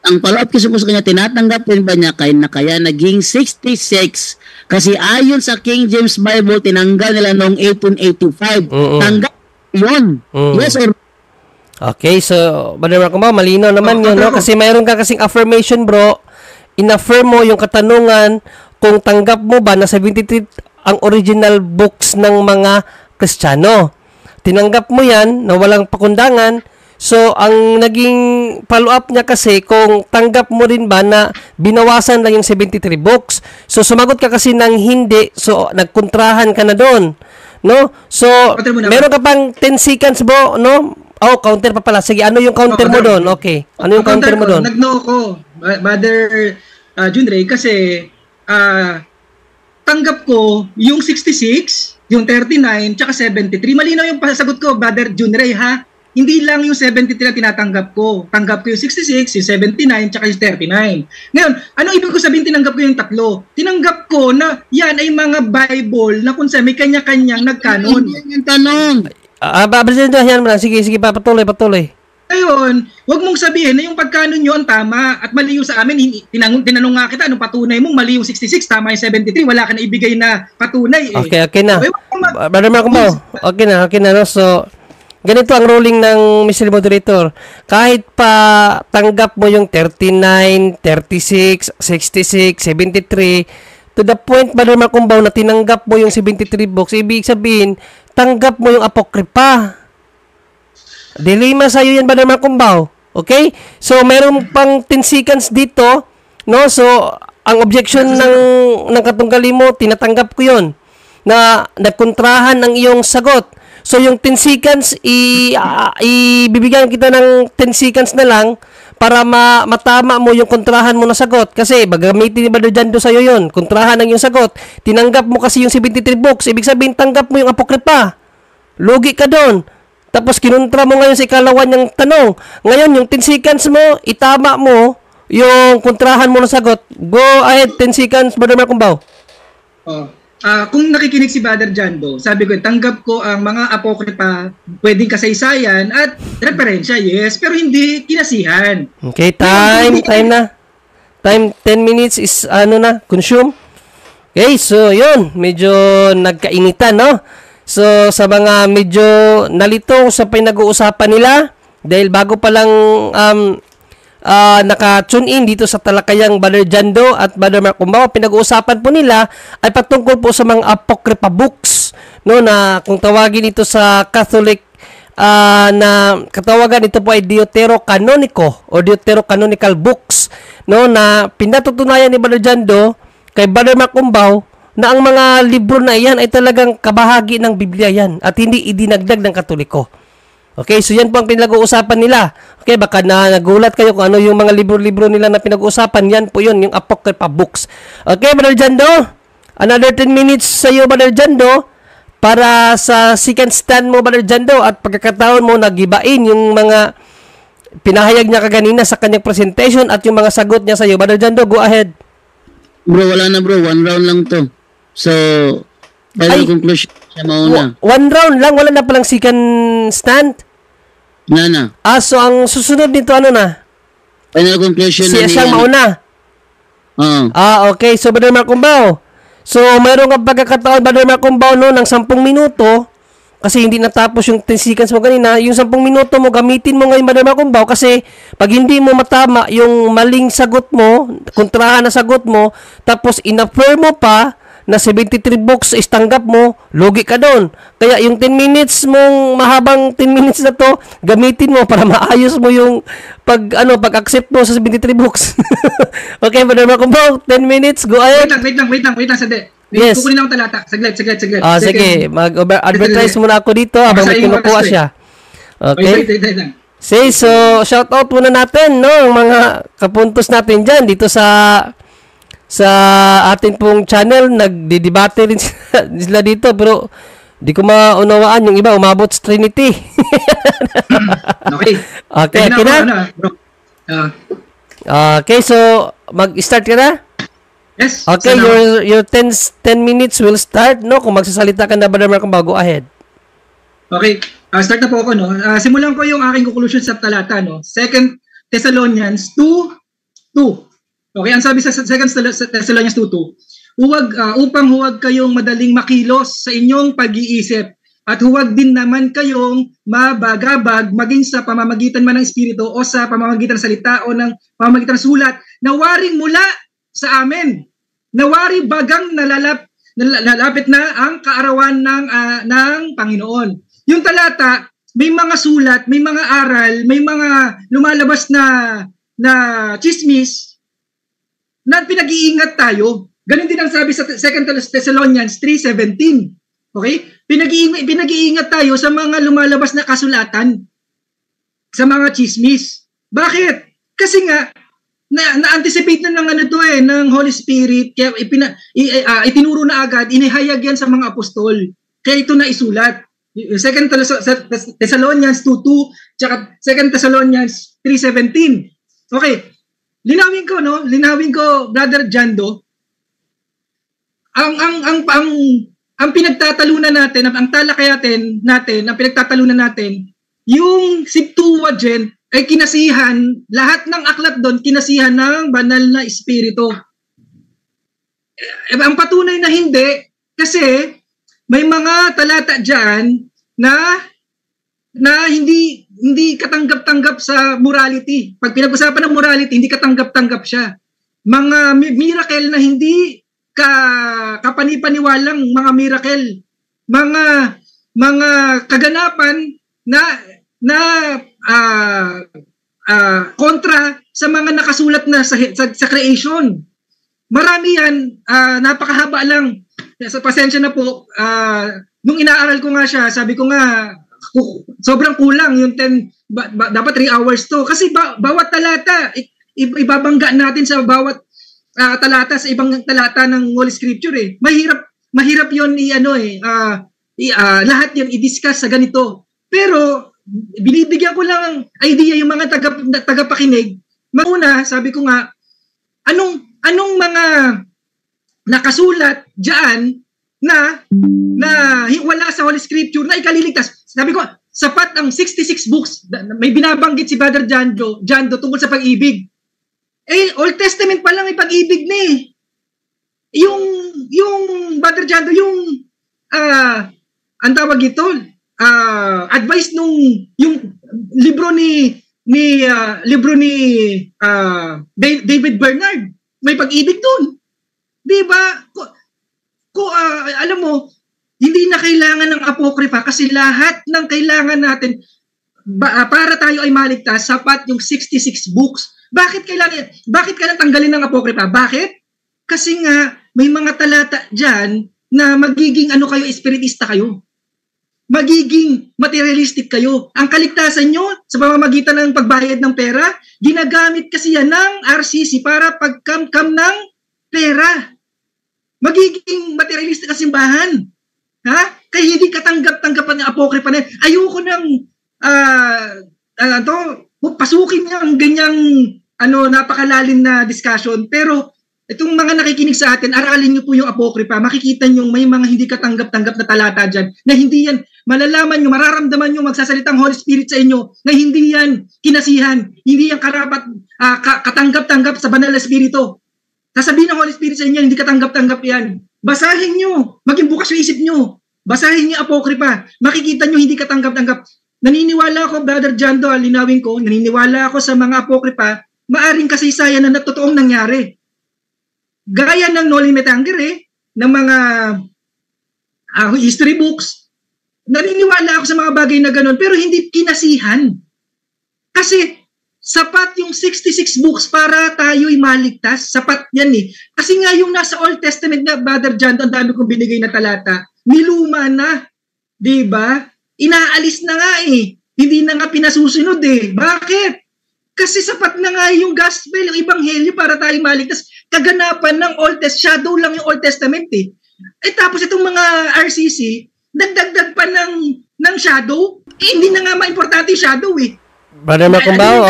Ang follow-up kasi ko sa kanya, tinatanggap rin ba niya kaya naging 66? Kasi ayon sa King James Bible, tinanggal nila noong 1885. Tanggap yun. Yes or no? Okay, so, Brother Marco, malino naman yun, no? Kasi mayroon ka kasing affirmation, bro. In-affirm mo yung katanungan kung tanggap mo ba na 73 ang original books ng mga Kristiyano. Tinanggap mo yan na walang pakundangan. So, ang naging follow-up niya kasi kung tanggap mo rin ba na binawasan lang yung 73 books. So, sumagot ka kasi ng hindi. So, nagkontrahan ka na doon. No? So, meron ka pang 10 seconds, bro, no? Oh, counter pa pala. Sige, ano yung counter mo doon? Okay. Ano yung counter mo doon? Nag-no ko, Brother Junrey, kasi tanggap ko yung 66, yung 39, tsaka 73. Malinaw yung pasagot ko, Brother Junrey, ha? Hindi lang yung 73 na tinatanggap ko. Tanggap ko yung 66, yung 79, tsaka yung 39. Ngayon, ano ibig ko sabihin tinanggap ko yung tatlo? Tinanggap ko na yan ay mga Bible na kung saan may kanya-kanyang nagkanon. Hindi yung tanong. Sige, patuloy. Ayun, wag mong sabihin na yung pagkanon nyo ang tama at mali yung sa amin. Tinanong nga kita, anong patunay mong mali yung 66, tama yung 73, wala ka na ibigay na patunay. Okay na. Brother Marco, okay na. No? So, ganito ang ruling ng Mr. Moderator. Kahit pa tanggap mo yung 39, 36, 66, 73, to the point, Brother Marco, na tinanggap mo yung 73 books, ibig sabihin, tanggap mo yung apokripa. Dilema sa'yo yan, Brother Marco. Okay? So, meron pang 10 seconds dito, no? So, ang objection ng katunggali mo, tinatanggap ko yun, na nagkontrahan ng iyong sagot. So, yung 10 seconds, ibibigyan kita ng 10 seconds na lang para matama mo yung kontrahan mo na sagot. Kasi, bagamitin ni Brother Jando sa'yo yun. Kontrahan ng iyong sagot. Tinanggap mo kasi yung 73 books. Ibig sabihin, tanggap mo yung apokripa. Lugi ka doon. Tapos, kinontra mo ngayon sa ikalawan niyang tanong. Ngayon, yung 10 seconds mo, itama mo yung kontrahan mo na sagot. Go ahead, 10 seconds, Brother Mark Cumbaw. Kung nakikinig si Brother Jando, sabi ko, tanggap ko ang mga apokripa, pwedeng kasaysayan at referensya, yes, pero hindi kinasihan. Okay, time na. Time 10 minutes is consume. Okay, so yun, medyo nagkainitan, no? So sa mga medyo nalito sa pinag-uusapan nila, dahil bago pa lang naka-tune in dito sa talakayang Brother Jando at Brother Mark Cumbaw, pinag-uusapan po nila ay patungkol po sa mga apocrypha books, no, na kung tawagin ito sa Catholic na katawagan, ito po ay Deuterocanonico o Deuterocanonical books, no, na pinatutunayan ni Brother Jando kay Brother Mark Cumbaw na ang mga libro na iyan ay talagang kabahagi ng Biblia yan at hindi idinagdag ng Katoliko. Okay, so yan po ang pinag-uusapan nila. Okay, baka nagulat kayo kung ano yung mga libro-libro nila na pinag-uusapan. Yan po yun, yung apocrypha books. Okay, Brother Jando, another 10 minutes sa iyo, Brother Jando, para sa second stand mo, Brother Jando, at pagkakataon mo nagibain yung mga pinahayag niya kaganina sa kanyang presentation at yung mga sagot niya sa iyo. Brother Jando, go ahead. Bro, wala na bro. 1 round lang to. So, final conclusion siya mauna. 1 round lang? Wala na palang second stand? Na. So ang susunod nito ano na? Final conclusion na siyang mauna? Okay. So, Brother Mark Cumbaw. So, mayroon kang pagkakataon, Brother Mark Cumbaw, no, ng 10 minuto. Kasi hindi natapos yung 10 seconds mo kanina. Yung 10 minuto mo, gamitin mo ngayon, Brother Mark Cumbaw. Kasi pag hindi mo matama yung maling sagot mo, kontrahan na sagot mo, tapos in-affirm mo pa na 73 books is tanggap mo, logi ka doon. Kaya yung 10 minutes mong mahabang 10 minutes na to, gamitin mo para maayos mo yung pag-accept mo sa 73 books. Okay, Brother Mark Cumbaw, 10 minutes, go ahead. Wait lang, sandali. Yes. Kukunin ako talata. Saglit. Sige, mag-advertise muna ako dito habang may kinukuha siya. Okay. Wait lang. Say, so, shout out muna natin, no, mga kapuntos natin dyan, dito sa ating pong channel. Nagdidebate rin sila dito, pero di ko maunawaan yung iba, umabot sa Trinity. Okay. Okay na? Okay, so, mag-start ka na? Yes. Okay, your 10 minutes will start, no? Kung magsasalita ka na, Brother Mark Cumbaw, go ahead. Okay, start na po ako, no? Simulan ko yung aking conclusion sa talata, no? 2 Thessalonians 2:2. Okay, ang sabi sa 2 Thessalonians 2:2, huwag kayong madaling makilos sa inyong pag-iisip at huwag din naman kayong mabagabag maging sa pamamagitan man ng Espiritu o sa pamamagitan ng salita o ng pamamagitan ng sulat na waring mula sa amin. Nawari bagang nalalapit na ang kaarawan ng Panginoon. Yung talata, may mga sulat, may mga aral, may mga lumalabas na chismis na pinag-iingat tayo. Ganun din ang sabi sa 2 Thessalonians 3:17. Okay? Pinag-iingat tayo sa mga lumalabas na kasulatan, sa mga chismis. Bakit? Kasi nga, na-anticipate na ng Holy Spirit, kaya itinuro na agad, inihayag yan sa mga apostol. Kaya ito na isulat. 2 Thessalonians 2:2, tsaka 2 Thessalonians 3:17. Okay. Linawin ko, Brother Jando. Ang pinagtatalunan natin, ang talakayatin natin, ang pinagtatalunan natin, yung Septuagint ay kinasihan, lahat ng aklat doon kinasihan ng banal na espiritu. Ang patunay na hindi, kasi may mga talata diyan na hindi katanggap-tanggap sa morality. Pag pinag-usapan ng morality, hindi katanggap-tanggap siya. Mga miracle na hindi kapanipaniwalang mga miracle. Mga kaganapan na kontra sa mga nakasulat na sa creation. Marami yan, napakahaba lang. Pasensya na po, nung inaaral ko nga siya, sabi ko nga, sobrang kulang yung 10, dapat 3 hours to. Kasi bawat talata, ibabangga natin sa bawat talata, sa ibang talata ng Holy Scripture eh. Mahirap yun lahat yun i-discuss sa ganito. Pero, binibigyan ko lang idea yung mga tagapakinig Mauna, sabi ko nga, anong mga nakasulat diyan na wala sa Holy Scripture na ikaliligtas? Sabi ko, sapat ang 66 books. May binabanggit si Brother Jando tungkol sa pag-ibig. Old Testament pa lang ay pag-ibig na eh. Yung Brother Jando, yung ang tawag ito, advice yung libro ni David Bernard, may pag-ibig doon. 'Di ba? Alam mo, hindi na kailangan ng apokripa kasi lahat ng kailangan natin para tayo ay maligtas, sapat yung 66 books. Bakit kailangan tanggalin ng apokripa? Bakit? Kasi nga may mga talata diyan na magiging espiritista kayo. Magiging materialistic kayo. Ang kaligtasan nyo sa pamamagitan ng pagbayad ng pera, ginagamit kasi yan ng RCC para pagkamkam ng pera. Magiging materialistic ang simbahan. Kaya hindi katanggap-tanggapan ng apokripa na yan. Ayoko nang pasukin niya ang ganyang napakalalim na discussion. Pero itong mga nakikinig sa atin, aralin niyo po yung apokripa. Makikita niyo may mga hindi katanggap-tanggap na talata dyan na hindi yan, malalaman niyo, mararamdaman niyo magsasalitang Holy Spirit sa inyo na hindi yan kinasihan, hindi yan karapat katanggap-tanggap sa banal na Espiritu. Sasabihin ng Holy Spirit sa inyo, hindi katanggap-tanggap yan. Basahin niyo, maging bukas yung isip niyo. Basahin niyo apokripa. Makikita niyo hindi katanggap-tanggap. Naniniwala ako, Brother Jando, linawin ko, naniniwala ako sa mga apokripa, maaring kasaysayan na totoong nangyari. Gaya ng Noli Me Tangere, ng mga history books, naniniwala ako sa mga bagay na gano'n, pero hindi kinasihan. Kasi sapat yung 66 books para tayo'y maligtas. Sapat yan eh. Kasi nga yung nasa Old Testament na, Brother John, ang dami kong binigay na talata, niluma na. Diba? Inaalis na nga eh. Hindi na nga pinasusunod eh. Bakit? Kasi sapat na nga yung gospel, yung ebanghelyo para tayo maligtas. Kaganapan ng Old Testament, shadow lang yung Old Testament eh. Tapos itong mga RCC, dagdag pa ng shadow, hindi na nga maimportante yung shadow eh. Brother Macumbao,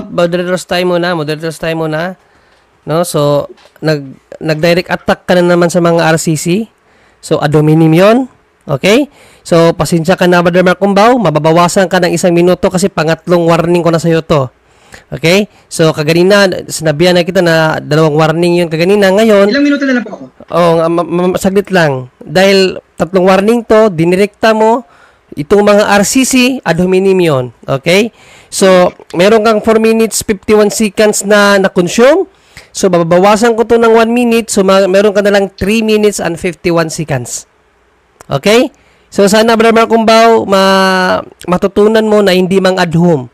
moderators tayo muna. No? So, nag-direct attack ka na naman sa mga RCC. So, ad hominem yun. Okay? So, pasensya ka na, Brother Macumbao. Mababawasan ka ng 1 minuto kasi pangatlong warning ko na sa'yo to. Okay? So, kaganina, sinabihan na kita na 2 warning yun kaganina. Ngayon, ilang minuto na lang po ako? Saglit lang. Dahil 3 warning to, dinirekta mo, itong mga RCC, ad hominem yun. Okay? So, meron kang 4 minutes, 51 seconds na na-consume. So, babawasan ko to ng 1 minute. So, meron ka na lang 3 minutes and 51 seconds. Okay? So, sana, Brother Macumbao, matutunan mo na hindi mang ad hom.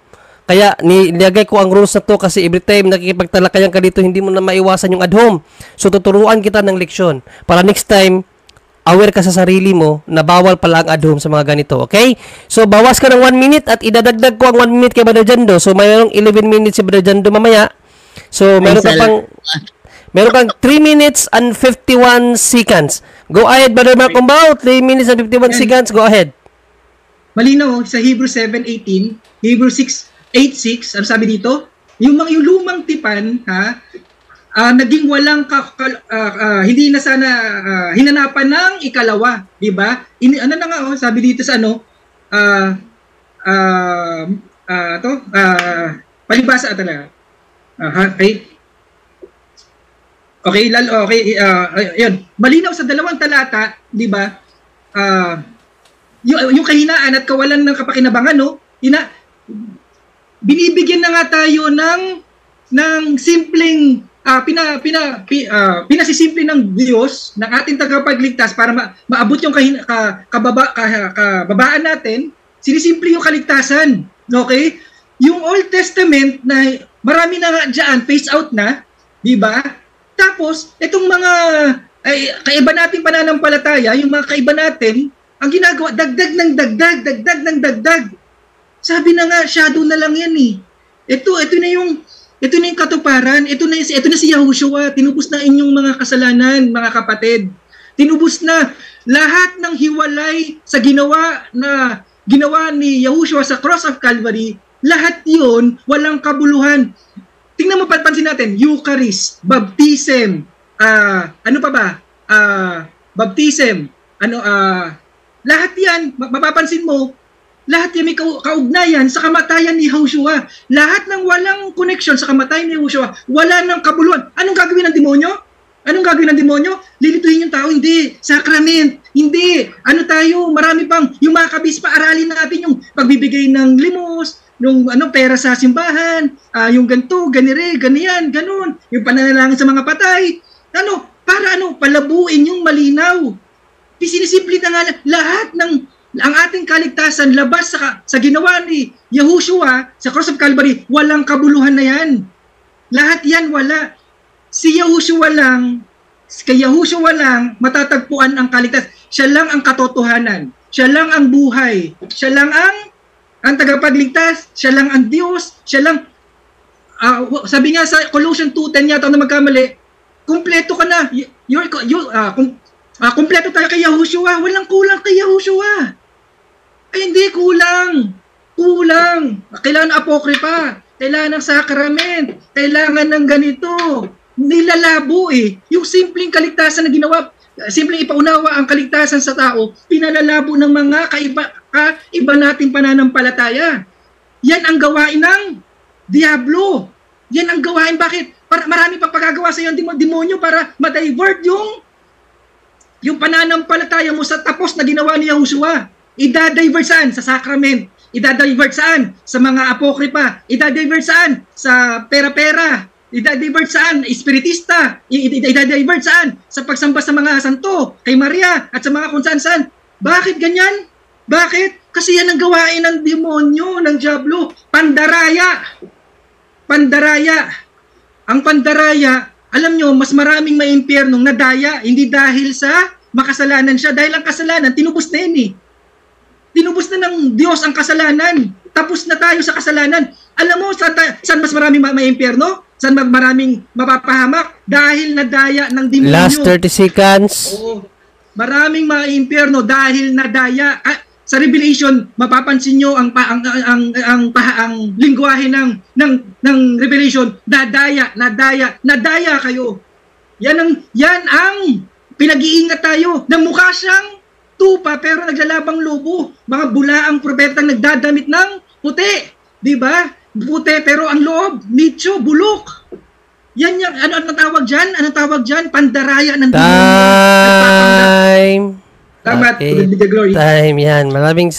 Kaya, nilagay ko ang rules na to kasi every time nakikipagtalakayan ka dito, hindi mo na maiwasan yung ad hom. So, tuturuan kita ng leksyon. Para next time, aware ka sa sarili mo na bawal pala ang ad hom sa mga ganito. Okay? So, bawas ka ng 1 minute at idadagdag ko ang 1 minute kay Brother Jando. So, mayroong 11 minutes si Brother Jando mamaya. So, meron kang 3 minutes and 51 seconds. Go ahead, Brother Macumbao. 3 minutes and 51 seconds. Go ahead. Malinaw sa Hebrews 7:18, Hebrews 6:8-6, ano sabi dito? Yung lumang tipan, naging walang hindi na sana hinanapan ng ikalawa, di ba? Ano na nga sabi dito sa palibasa talaga. Okay, yun. Malinaw sa 2 talata, di ba? Yung kahinaan at kawalan ng kapakinabangan, no? Binibigyan na nga tayo ng simpleng pinasisimple ng Diyos ng ating tagapagligtas para maabot yung kababaan natin. Sinisimple yung kaligtasan. Okay? Yung Old Testament na marami na nga dyan, phase out na, di ba? Tapos, itong mga kaiba nating pananampalataya, yung mga kaiba natin, ang ginagawa, dagdag ng dagdag. Sabi na nga, shadow na lang yan eh. Ito na yung katuparan. Ito na si Yahushua. Tinubos na inyong mga kasalanan, mga kapatid. Tinubos na lahat ng hiwalay sa ginawa ni Yahushua sa cross of Calvary. Lahat yun, walang kabuluhan. tingnan mo, pansin natin, Eucharist, baptism, ano pa ba? Baptism, lahat yan, mapapansin mo, lahat yan may kaugnayan sa kamatayan ni Joshua. Lahat ng walang connection sa kamatayan ni Joshua, wala ng kabuluhan. Anong gagawin ng demonyo? Anong gagawin ng demonyo? Lilituin yung tao? Hindi. Sacrament? Hindi. Ano tayo? Marami pang, yung mga kabispa, aralin natin yung pagbibigay ng limos, yung pera sa simbahan, yung ganito, ganire, ganiyan, ganun. Yung pananalangin sa mga patay. Para palabuin yung malinaw. Sinisimple na nga lahat ng ang ating kaligtasan labas sa ginawa ni Yahushua sa Cross of Calvary, walang kabuluhan na yan. Lahat yan wala. Kay Yahushua lang matatagpuan ang kaligtasan. Siya lang ang katotohanan. Siya lang ang buhay. Siya lang ang tagapagligtas. Siya lang ang Diyos. Siya lang, sabi nga sa Colossians 2:10 yata na magkamali, kumpleto ka na. Kumpleto tayo kay Yahushua. Walang kulang kay Yahushua. Ay, hindi kulang. Kulang. Kailangan ng apokripa. Kailangan ng sakrament. Kailangan ng ganito. Nilalabo eh. Yung simpleng kaligtasan na ginawa, simpleng ipaunawa ang kaligtasan sa tao, pinalalabo ng mga kaiba nating pananampalataya. Yan ang gawain ng Diablo. Yan ang gawain. Bakit? Marami pang pagagawa sa iyo ang demonyo para ma-divert yung pananampalataya mo sa tapos na ginawa ni Yahushua. Ida-divert saan? Sa sacrament. Ida-divert saan? Sa mga apokripa. Ida-divert saan? Sa pera-pera. Ida-divert saan? Espiritista. Ida-divert saan? Sa pagsamba sa mga santo, kay Maria, at sa mga kung saan-saan. Bakit ganyan? Bakit? Kasi yan ang gawain ng demonyo, ng Diablo. Pandaraya. Pandaraya. Ang pandaraya, alam nyo, mas maraming may impyernong nadaya, hindi dahil sa makasalanan siya. Dahil ang kasalanan, tinubos na yan eh. Tinubos na ng Diyos ang kasalanan. Tapos na tayo sa kasalanan. Alam mo, saan mas maraming may impyerno? Saan maraming mapapahamak? Dahil nadaya ng demonyo. Last 30 seconds. Oo. Maraming mga impyerno dahil nadaya. Sa Revelation, mapapansin nyo ang lingwahe ng Revelation, nadaya kayo. Yan ang pinag-iingat tayo. Na mukha siyang tupa pero naglalabang lobo. Mga bulaang propetang nagdadamit ng puti. Di ba? Puti pero ang loob, nicho, bulok. Yan yung, ano tawag dyan? Ano tawag dyan? Pandaraya ng Time. Salamat. Okay. The glory. Time yan. Maraming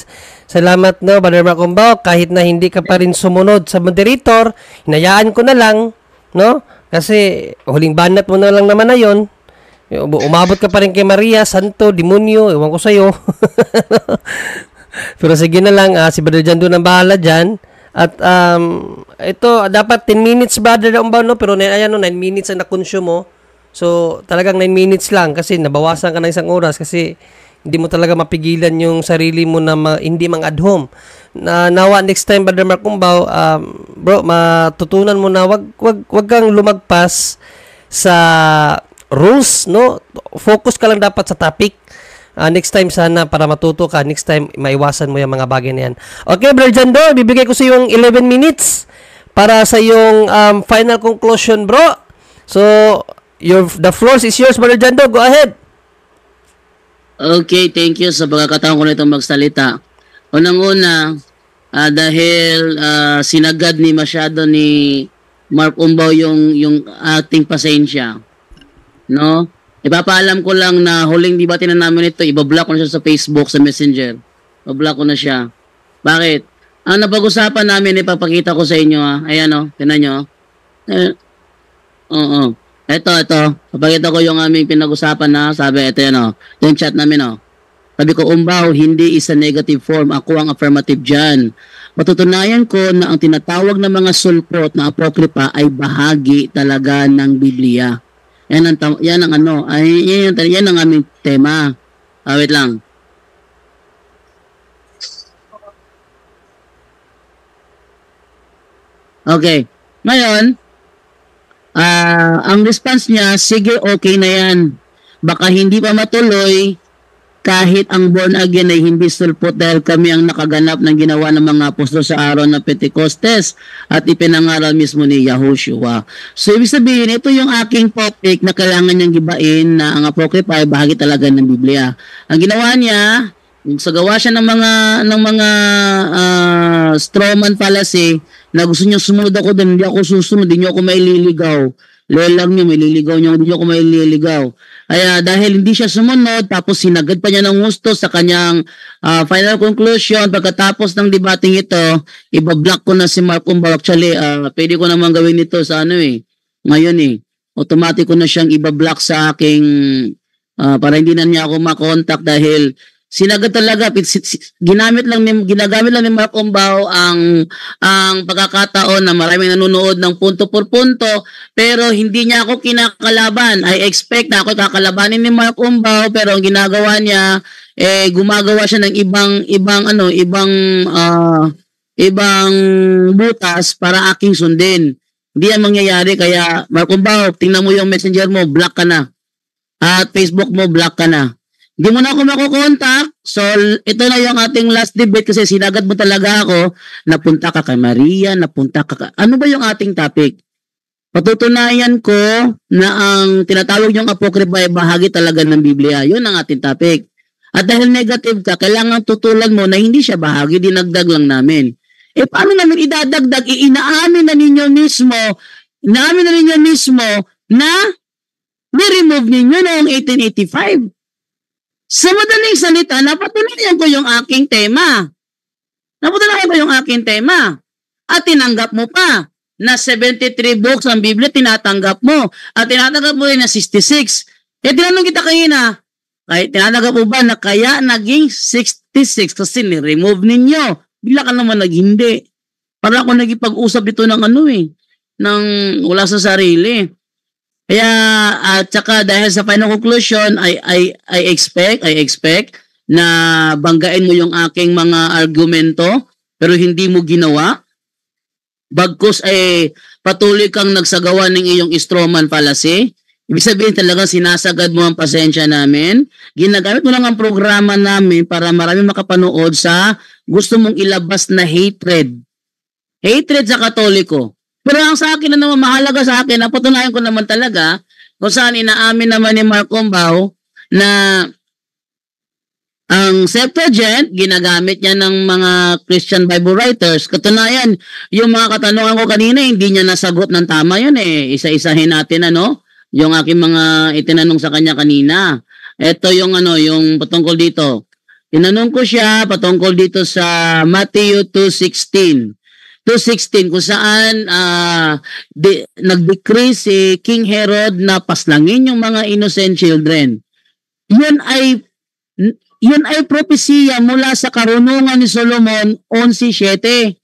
salamat, no, Brother Macumbaw. Kahit na hindi ka pa rin sumunod sa moderator, hinayaan ko na lang, no? Kasi huling banat mo na lang naman na yon. Umabot ka pa rin kay Maria, Santo, Demonyo, ewan ko sa'yo. Pero sige na lang, si Brother Jan doon ang bahala dyan. At ito, dapat 10 minutes, Brother Umbaw, no? Pero ayan, 9 minutes ang na-consume mo. So, talagang 9 minutes lang kasi nabawasan ka ng isang oras kasi hindi mo talaga mapigilan yung sarili mo na hindi mang-adhom. Nawa next time, Brother Macumbaw, bro, matutunan mo na wag kang lumagpas sa rules, no? Focus ka lang dapat sa topic. Next time sana para matuto ka, next time maiwasan mo yung mga bagay na yan. Okay, Brother Jando, bibigay ko sa yung 11 minutes para sa yung final conclusion, bro. So, the floor is yours, Brother Jando. Go ahead. Okay, thank you sa pagkakataon ko na itong magsalita. Unang-una, dahil sinagad ni masyado ni Mark Umbaw yung ating pasensya. No? Ipapaalam ko lang na huling debate na namin ito, ibablock ko na siya sa Facebook, sa Messenger. Ibablock ko na siya. Bakit? Ang napag-usapan namin, ipapakita ko sa inyo. Ayan o, tinan nyo. Oo. Ito. Papakita ko yung aming pinag-usapan na sabi, ito yan o. Yung chat namin o. Sabi ko, Umbaw, hindi is a negative form. Ako ang affirmative dyan. Patutunayan ko na ang tinatawag na mga sulpot na apokripa ay bahagi talaga ng Biblia. Yan ang aming tema. Wait lang. Okay. Ngayon, ang response niya, sige, okay na yan. Baka hindi pa matuloy kahit ang born again ay hindi sulpot dahil kami ang nakaganap ng ginawa ng mga apostol sa araw ng Pentecostes at ipinangaral mismo ni Yahushua. So, ibig sabihin, ito yung aking topic na kailangan niyang gibain na ang Apocrypha ay bahagi talaga ng Biblia. Ang ginawa niya, sa gawa siya ng mga strawman fallacy na gusto niyo sumunod ako doon, hindi ako susunod, hindi niyo ako maililigaw. Lelang niyo, may liligaw niyo, hindi niyo ako maililigaw. Kaya dahil hindi siya sumunod, tapos sinagad pa niya ng gusto sa kanyang final conclusion, pagkatapos ng debating ito, ibablock ko na si Mark Umbaw. Actually, pwede ko naman gawin ito sa ngayon automatic ko na siyang ibablock sa aking, para hindi na niya ako makontak dahil sinagad talaga, ginagamit lang ni Mark Umbaw ang pagkakataon na maraming nanonood ng punto por punto, pero hindi niya ako kinakalaban. I expect na ako kakalabanin ni Mark Umbaw, pero ang ginagawa niya, gumagawa siya ng ibang butas para aking sundin. Hindi yan mangyayari, kaya Mark Umbaw, tingnan mo yung messenger mo, block ka na. At Facebook mo, block ka na. Hindi mo na ako makukontak. So, ito na yung ating last debate kasi sinagad mo talaga ako. Napunta ka kay Maria, napunta ka. Ano ba yung ating topic? Patutunayan ko na ang tinatawag yung Apocrypha ay bahagi talaga ng Biblia. Yun ang ating topic. At dahil negative ka, kailangan tutulan mo na hindi siya bahagi, dinagdag lang namin. Paano namin idadagdag? Inaamin na ninyo mismo na ni-remove ninyo noong 1885. Sa madaling salita, napatunayan ko yung aking tema. At tinanggap mo pa na 73 books ang Biblia, tinatanggap mo. At tinatanggap mo rin na 66. Tinanong kita kanina, tinatanggap mo ba na kaya naging 66 kasi ni-remove ninyo? Bigla ka naman naghindi. Para ako nagipag-usap ito ng wala sa sarili. Kaya at saka dahil sa final conclusion, I expect na banggain mo yung aking mga argumento pero hindi mo ginawa. Bagkus patuloy kang nagsagawa ng iyong strawman fallacy. Ibig sabihin talaga sinasagad mo ang pasensya namin. Ginagamit mo lang ang programa namin para marami makapanood sa gusto mong ilabas na hatred. Hatred sa Katoliko. Pero ang sa akin na naman, mahalaga sa akin, napatunayan ko naman talaga kung saan inaamin naman ni Mark Umbaw na ang Septuagint, ginagamit niya ng mga Christian Bible writers. Katunayan, yung mga katanungan ko kanina, hindi niya nasagot ng tama yun Isa-isahin natin, yung aking mga itinanong sa kanya kanina. Ito yung patungkol dito. Tinanong ko siya patungkol dito sa Matthew 2:16 kung saan nag-decree si King Herod na paslangin yung mga innocent children. Yun ay propesiya mula sa karunungan ni Solomon 11:7.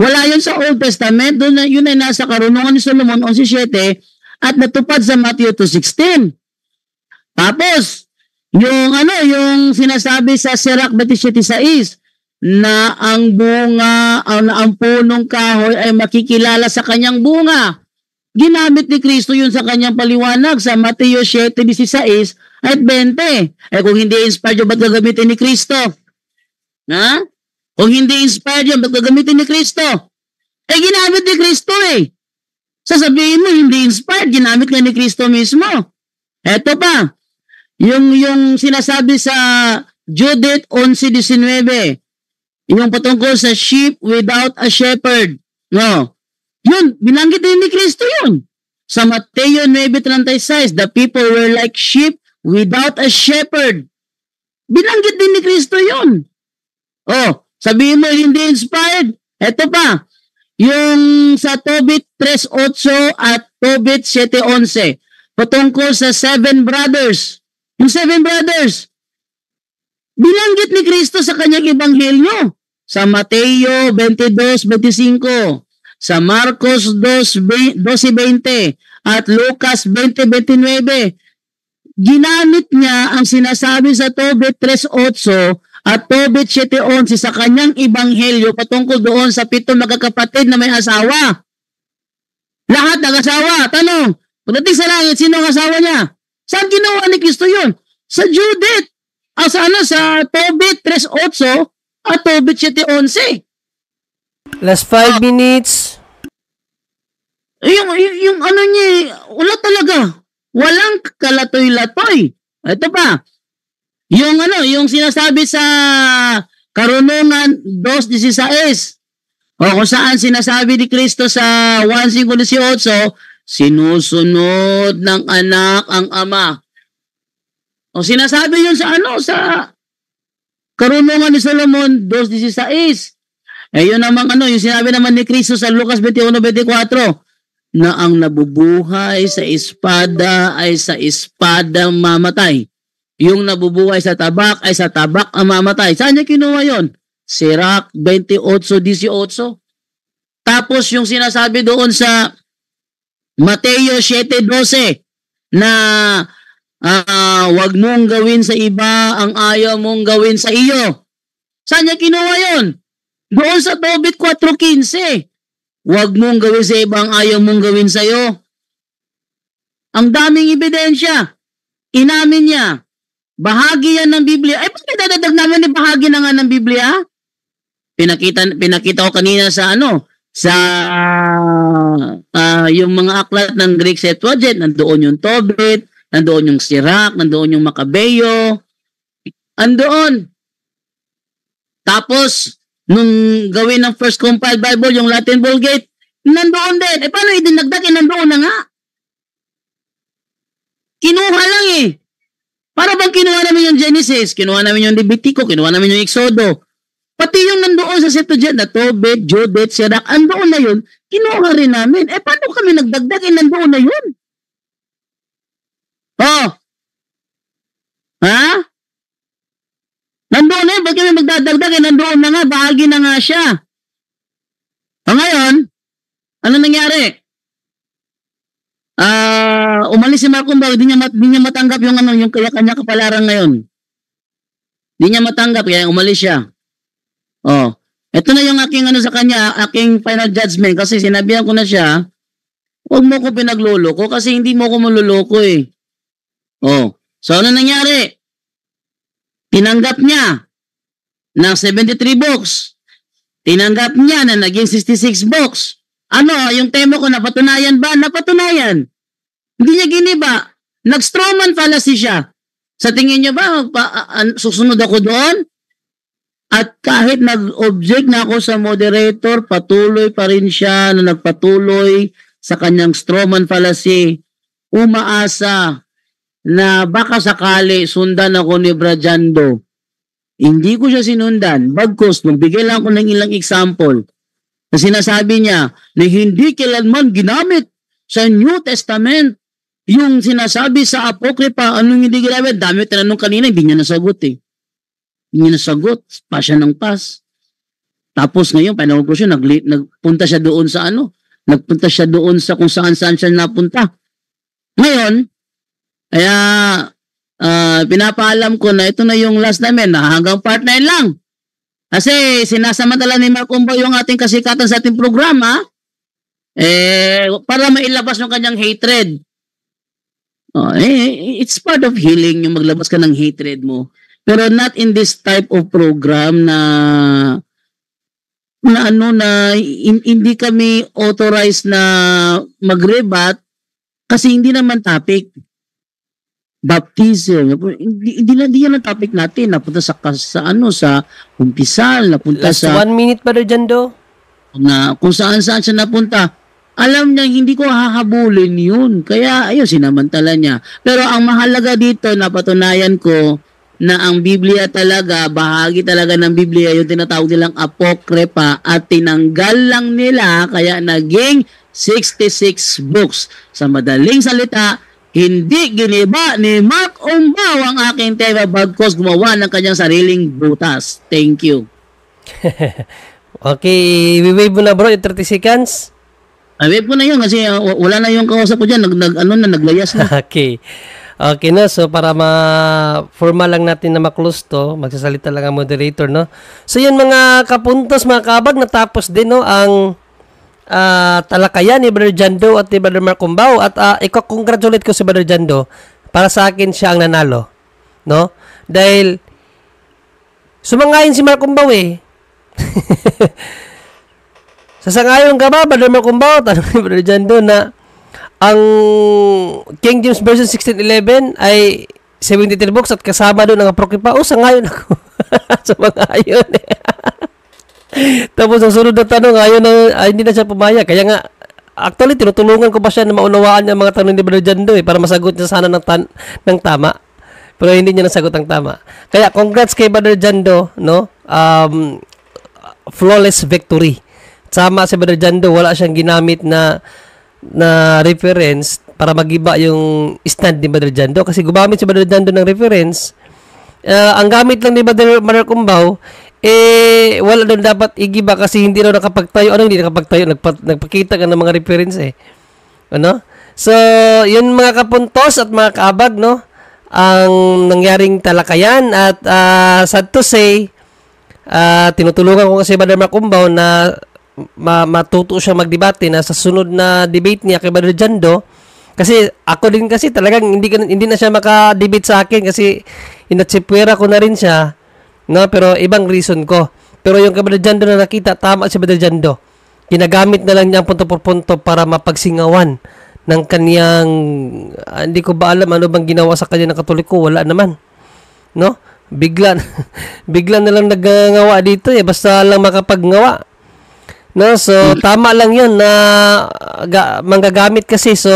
Wala yun sa Old Testament, yun ay nasa karunungan ni Solomon 11:7 at natupad sa Matthew 2:16. Tapos yung sinasabi sa Sirach 27:6 na ang punong kahoy ay makikilala sa kanyang bunga. Ginamit ni Kristo yun sa kanyang paliwanag sa Mateo 7:16 at 20. Kung hindi inspired yun, ba't gagamitin ni Kristo? Kung hindi inspired yun, ba't gagamitin ni Kristo? Ginamit ni Kristo Sasabihin mo, hindi inspired, ginamit nga ni Kristo mismo. Eto pa, yung sinasabi sa Judith 11:19, yung patungkol sa sheep without a shepherd. Yun, binanggit din ni Kristo yun. Sa Mateo 9:36, the people were like sheep without a shepherd. Binanggit din ni Kristo yun. Sabihin mo, hindi inspired. Eto pa, yung sa Tobit 3:8 at Tobit 7:11, patungkol sa 7 brothers. Yung 7 brothers, binanggit ni Kristo sa kanyang ebanghelyo. Sa Mateo 22:25, sa Marcos 12:20, at Lucas 20:29. Ginamit niya ang sinasabi sa Tobit 3:8 at Tobit 7:11 sa kanyang ebanghelyo patungkol doon sa 7 magkakapatid na may asawa. Lahat nag-asawa. Tanong, pagdating sa langit, sino ang asawa niya? Saan ginawa ni Kristo yun? Sa Judith. Sa Tobit 3:8 at Tobit 7:11. Last 5 minutes. Yung ano niya, wala talaga. Walang kalatoy-latoy. Ito pa. Yung sinasabi sa Karunungan 2:16. O kung saan sinasabi ni Kristo sa 1:18, sinusunod ng anak ang ama. O sinasabi yun sa Karunungan ni Solomon 2:16. Yun namang yung sinabi naman ni Kristo sa Lucas 21:24 na ang nabubuhay sa espada ay sa espada mamatay. Yung nabubuhay sa tabak ay sa tabak ang mamatay. Saan niya kinuha yun? Sirach 28:18. Tapos yung sinasabi doon sa Mateo 7:12 na wag mong gawin sa iba ang ayaw mong gawin sa iyo. Saan niya kinuha yun? Doon sa Tobit 4:15. Wag mong gawin sa iba ang ayaw mong gawin sa iyo. Ang daming ebidensya. Inamin niya. Bahagi yan ng Biblia. Ay, bakit dadadag naman ni bahagi na nga ng Biblia? Pinakita ko kanina sa yung mga aklat ng Greek Septuagint. Nandoon yung Tobit, nandoon yung Sirach, nandoon yung Macabeo. Andoon. Tapos, nung gawin ng First Compiled Bible, yung Latin Vulgate, nandoon din. Paano idinagdag? Nandoon na nga. Kinuha lang eh. Para bang kinuha namin yung Genesis, kinuha namin yung Levitico, kinuha namin yung Exodo. Pati yung nandoon sa Septuagint na Tobit, Judith, Sirach, andoon na yun, kinuha rin namin. Paano kami nagdagdag? Nandoon na yun. Oh. Ha? Nandoon na yun. Ba't kami magdadagdag? Nandoon na nga. Bahagi na nga siya. Ngayon, ano nangyari? Umalis si Marco Bao, di niya matanggap yung kanya kapalaran ngayon. Di niya matanggap, kaya umalis siya. Ito na yung aking sa kanya, aking final judgment, kasi sinabihan ko na siya, huwag mo ko pinagluloko kasi hindi mo ko maluloko eh. So ano nangyari? Tinanggap niya ng 73 books. Tinanggap niya na naging 66 books. Yung tema ko, napatunayan ba? Napatunayan. Hindi niya giniba. Nag-strawman fallacy siya. Sa tingin niyo ba, susunod ako doon? At kahit nag-object na ako sa moderator, patuloy pa rin siya na nagpatuloy sa kanyang strawman fallacy. Umaasa na baka sakali sundan ako ni Brajando. Hindi ko siya sinundan. Bagkus, magbigay lang ako ng ilang example. Na sinasabi niya na hindi kailanman ginamit sa New Testament yung sinasabi sa Apocrypha. Anong hindi ginamit? Dami tinanong kanina, hindi niya nasagot eh. Hindi niya nasagot. Pa siya ng pas. Tapos ngayon, panahon ko siya, nagpunta siya doon sa nagpunta siya doon sa kung saan-saan siya napunta. Ngayon, kaya pinapaalam ko na ito na yung last namin, na hanggang part 9 lang. Kasi sinasamantala ni Mark Umbo yung ating kasikatan sa ating programa, para mailabas yung kanyang hatred. It's part of healing yung maglabas ka ng hatred mo. Pero not in this type of program na hindi kami authorized na mag-rebut kasi hindi naman topic. Baptism. Hindi yan ang topic natin. Napunta sa umpisal, napunta Last sa 1 minute pa Jando. na kung saan-saan siya napunta. Alam niya hindi ko hahabulin yun. Kaya ayun, sinamantala niya. Pero ang mahalaga dito, napatunayan ko na ang Biblia talaga, bahagi talaga ng Biblia, yung tinatawag nilang Apocrypha at tinanggal lang nila kaya naging 66 books. Sa madaling salita, hindi giniba ni Mark Umbaw ang aking tema bagkos gumawa ng kanyang sariling butas. Thank you. Okay, we-wave mo na bro, 30 seconds. Wave ko na yun kasi wala na yung kausap ko dyan, naglayas na. Okay. Okay no, so para formal lang natin na maklose to, magsasalita lang ang moderator, no? So yun mga kapuntos, mga kabag, natapos din no ang talakayan ni Brother Jando at ni Brother Mark Umbaw at i-congratulate ko si Brother Jando. Para sa akin siya ang nanalo, no? Dahil Sumangayon si Mark Umbaw eh. Sasangayon ka ba, Brother Mark Umbaw? Tanong ni Brother Jando na ang King James Version 1611 ay 73 books at kasama doon ang Apocrypha. Sangayon ako. Sumangayon eh. Tapos ang sunod na tanong, hindi na siya pumayag. Kaya nga, actually, tinutulungan ko pa siya na maunawaan niya mga tanong ni Brother Jando para masagot niya sana ng tama. Pero hindi niya nasagot ang tama. Kaya, congrats kay Brother Jando, no? Flawless victory. Sama si Brother Jando, wala siyang ginamit na reference para magiba yung stand ni Brother Jando. Kasi gumamit si Brother Jando ng reference. Ang gamit lang ni Brother Mark Umbaw, wala doon dapat igiba kasi hindi daw nakapagtayo. Hindi nakapagtayo? Nagpakita ka ng mga reference eh. Ano? So, yun mga kapuntos at mga kaabag, no? Ang nangyaring talakayan at sad to say, tinutulungan ko kasi Brother Mark Umbaw na matuto siya magdebate na sa sunod na debate niya kay Brother Jando. Kasi ako din kasi talagang hindi na siya maka-debate sa akin kasi inatsipwera ko na rin siya. No, pero ibang reason ko. Pero yung kay Brother Jando na nakita, tama si Brother Jando. Ginagamit na lang niya ang punto por punto para mapagsingawan ng kaniyang hindi ko ba alam ano bang ginawa sa kanya ng Katoliko, wala naman. No? Bigla na lang nagngawa dito basta lang makapaggawa. No, so tama lang 'yun na manggagamit kasi. So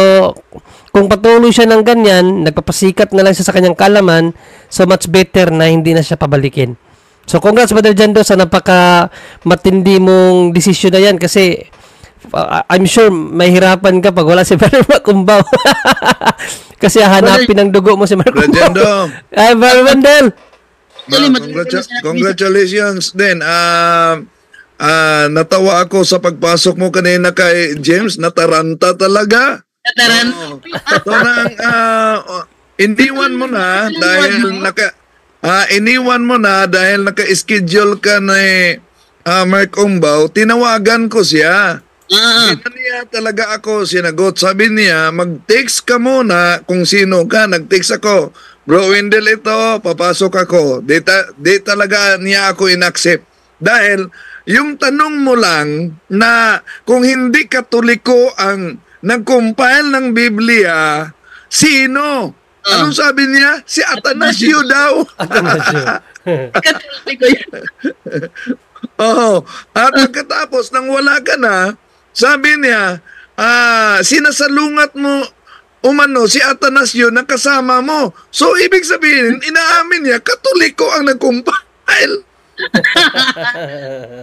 kung patuloy siya ng ganyan, nagpapasikat na lang siya sa kanyang kalaman, so much better na hindi na siya pabalikin. So congrats Brother Jando sa napaka matindi mong desisyon na yan kasi I'm sure mahirapan ka pag wala si Brother Mark Umbaw. Kasi hanapin ang dugo mo si Mark Umbaw. Jando. Ay, Brother Wendell. Congratulations din. Natawa ako sa pagpasok mo kanina kay James. Nataranta talaga. Ito nang iniwan mo na dahil naka-schedule ka ni Mark Umbaw. Tinawagan ko siya. Niya talaga ako sinagot. Sabi niya, mag-text ka muna kung sino ka. Nag-text ako. Bro Wendell ito, papasok ako. Di talaga niya ako in-accept. Dahil yung tanong mo lang na kung hindi Katoliko ang nag-compile ng Biblia, sino? Anong sabi niya? Si Atanasio daw. Katoliko yan. At pagkatapos nang wala ka na, sabi niya, sinasalungat mo umano si Atanasio na kasama mo. So, ibig sabihin, inaamin niya, Katoliko ang nag-compile.